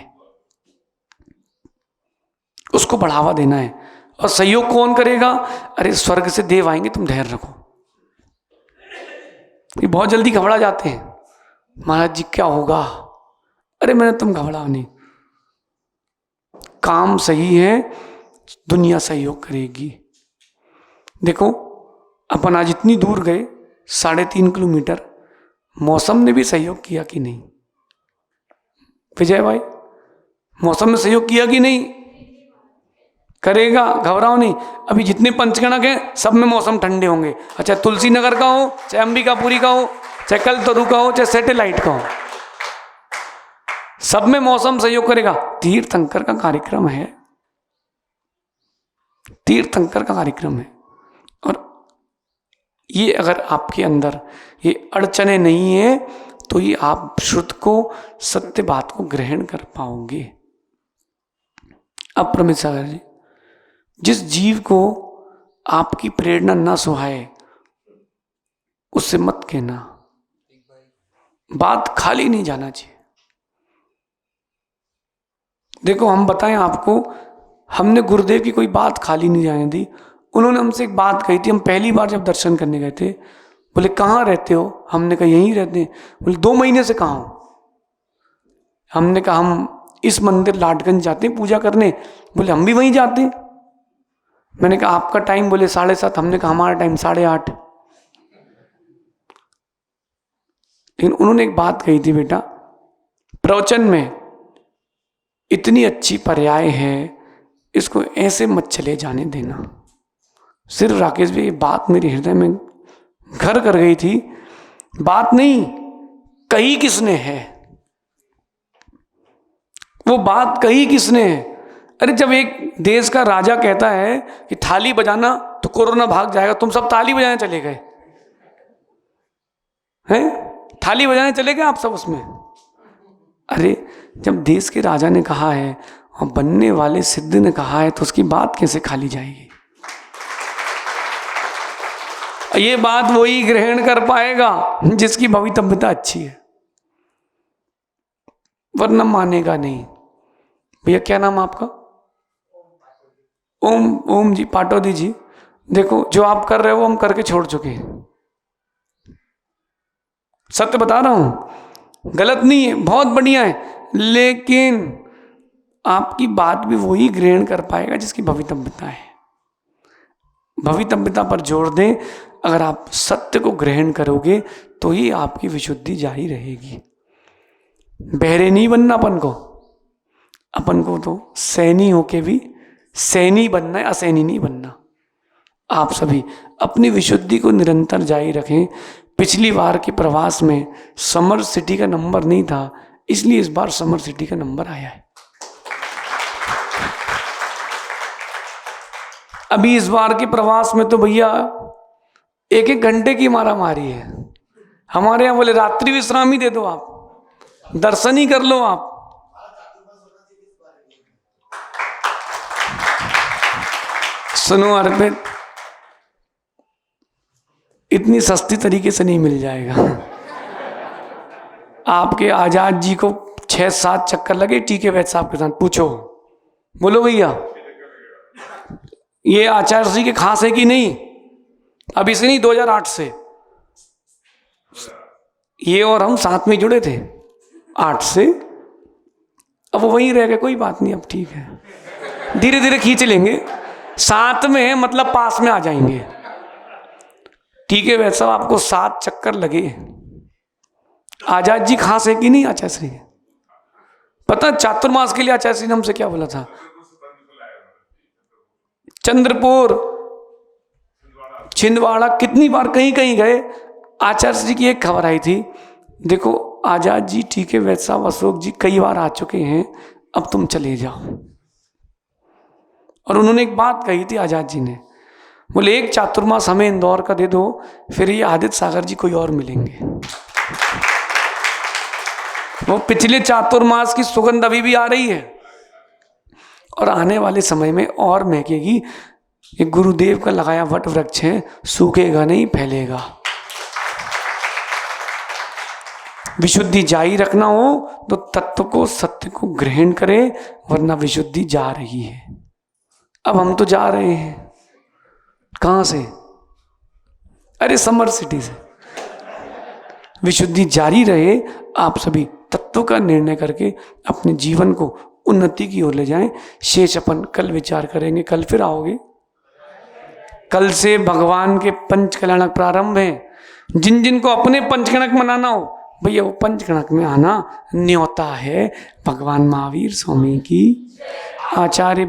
उसको बढ़ावा देना है। और सहयोग कौन करेगा? अरे स्वर्ग से देव आएंगे, तुम धैर्य रखो। ये बहुत जल्दी घबरा जाते हैं, महाराज जी क्या होगा? अरे मैंने, तुम घबराओ नहीं, काम सही है, दुनिया सहयोग करेगी। देखो अपन आज इतनी दूर गए, 3.5 किलोमीटर, मौसम ने भी सहयोग किया कि नहीं? विजय भाई, मौसम ने सहयोग किया कि नहीं? करेगा, घबराओ नहीं। अभी जितने पंचगणक हैं सब में मौसम ठंडे होंगे। अच्छा, तुलसी नगर का हो, चाहे अंबिकापुरी का हो, चाहे कलतरू का हो, चाहे सैटेलाइट का हो, सब में मौसम सहयोग करेगा। तीर्थंकर का कार्यक्रम है, तीर्थंकर का कार्यक्रम है। और ये अगर आपके अंदर ये अड़चने नहीं है तो ये आप शुद्ध को, सत्य बात को ग्रहण कर पाओगे। अब प्रमित सागर जी, जिस जीव को आपकी प्रेरणा ना सुहाए उससे मत कहना, बात खाली नहीं जाना चाहिए। देखो हम बताएं आपको, हमने गुरुदेव की कोई बात खाली नहीं जाने दी। उन्होंने हमसे एक बात कही थी, हम पहली बार जब दर्शन करने गए थे, बोले कहाँ रहते हो? हमने कहा यहीं रहते हैं। बोले 2 महीने से कहाँ हो? हमने कहा हम इस मंदिर लाडगंज जाते हैं पूजा करने। बोले हम भी वहीं जाते हैं। मैंने कहा आपका टाइम? बोले 7:30। हमने कहा हमारा टाइम 8:30। लेकिन उन्होंने एक बात कही थी, बेटा प्रवचन में इतनी अच्छी पर्याय है, इसको ऐसे मत चले जाने देना। सिर्फ राकेश भाई, ये बात मेरे हृदय में घर कर गई थी। बात नहीं कही किसने है, वो बात कही किसने है? अरे जब एक देश का राजा कहता है कि थाली बजाना तो कोरोना भाग जाएगा, तुम सब ताली बजाने चले गए हैं? थाली बजाने चले गए आप सब उसमें। अरे जब देश के राजा ने कहा है और बनने वाले सिद्ध ने कहा है, तो उसकी बात कैसे खाली जाएगी? ये बात वही ग्रहण कर पाएगा जिसकी भवितव्यता अच्छी है, वरना मानेगा नहीं। भैया क्या नाम आपका? ओम जी पाटोदी जी। देखो जो आप कर रहे हो वो हम करके छोड़ चुके हैं, सत्य बता रहा हूं, गलत नहीं है, बहुत बढ़िया है, लेकिन आपकी बात भी वही ग्रहण कर पाएगा जिसकी भवितव्यता है। भवितव्यता पर जोर दें। अगर आप सत्य को ग्रहण करोगे तो ही आपकी विशुद्धि जारी रहेगी। बहरे नहीं बनना अपन को तो सैनी होके भी सैनी बनना है, असैनी नहीं बनना। आप सभी अपनी विशुद्धि को निरंतर जारी रखें। पिछली बार के प्रवास में समर सिटी का नंबर नहीं था, इसलिए इस बार समर सिटी का नंबर आया है। अभी इस बार के प्रवास में तो भैया 1-1 घंटे की मारा मारी है। हमारे यहाँ बोले रात्रि विश्राम ही दे दो, आप दर्शन ही कर लो आप। सुनो अर्पित, इतनी सस्ती तरीके से नहीं मिल जाएगा। आपके आजाद जी को 6-7 चक्कर लगे टीके वैद्य साहब के साथ, पूछो, बोलो भैया ये आचार्य जी के खास है कि नहीं? अभी से नहीं, 2008 से ये और हम साथ में जुड़े थे 8 से। अब वो वहीं रह गए, कोई बात नहीं, अब ठीक है, धीरे धीरे खींच लेंगे, साथ में मतलब पास में आ जाएंगे। ठीक है वैसे आपको 7 चक्कर लगे। आजाद जी खास है कि नहीं आचार्य श्री? पता चातुर्मास के लिए आचार्य श्री ने हमसे क्या बोला था? चंद्रपुर, छिंदवाड़ा, कितनी बार कहीं कहीं गए। आचार्य जी की एक खबर आई थी, देखो आजाद जी, ठीक है वैद्य साहब, अशोक जी कई बार आ चुके हैं, अब तुम चले जाओ। और उन्होंने एक बात कही थी आजाद जी ने, बोले एक चातुर्मास हमें इंदौर का दे दो, फिर ये आदित्य सागर जी कोई और मिलेंगे। वो पिछले चातुर्मास की सुगंध अभी भी आ रही है और आने वाले समय में और महकेगी। ये गुरुदेव का लगाया वट वृक्ष है, सूखेगा नहीं, फैलेगा। विशुद्धि जारी रखना हो तो तत्व को, सत्य को ग्रहण करें, वरना विशुद्धि जा रही है। अब हम तो जा रहे हैं, कहां से? अरे समर सिटी से। विशुद्धि जारी रहे, आप सभी तत्व का निर्णय करके अपने जीवन को उन्नति की ओर ले जाएं। शेष अपन कल विचार करेंगे। कल फिर आओगे? कल से भगवान के पंचकल्याणक प्रारंभ हैं। जिन जिन को अपने पंचगणक मनाना हो भैया, वो पंचगणक में आना न्योता है। भगवान महावीर स्वामी की, आचार्य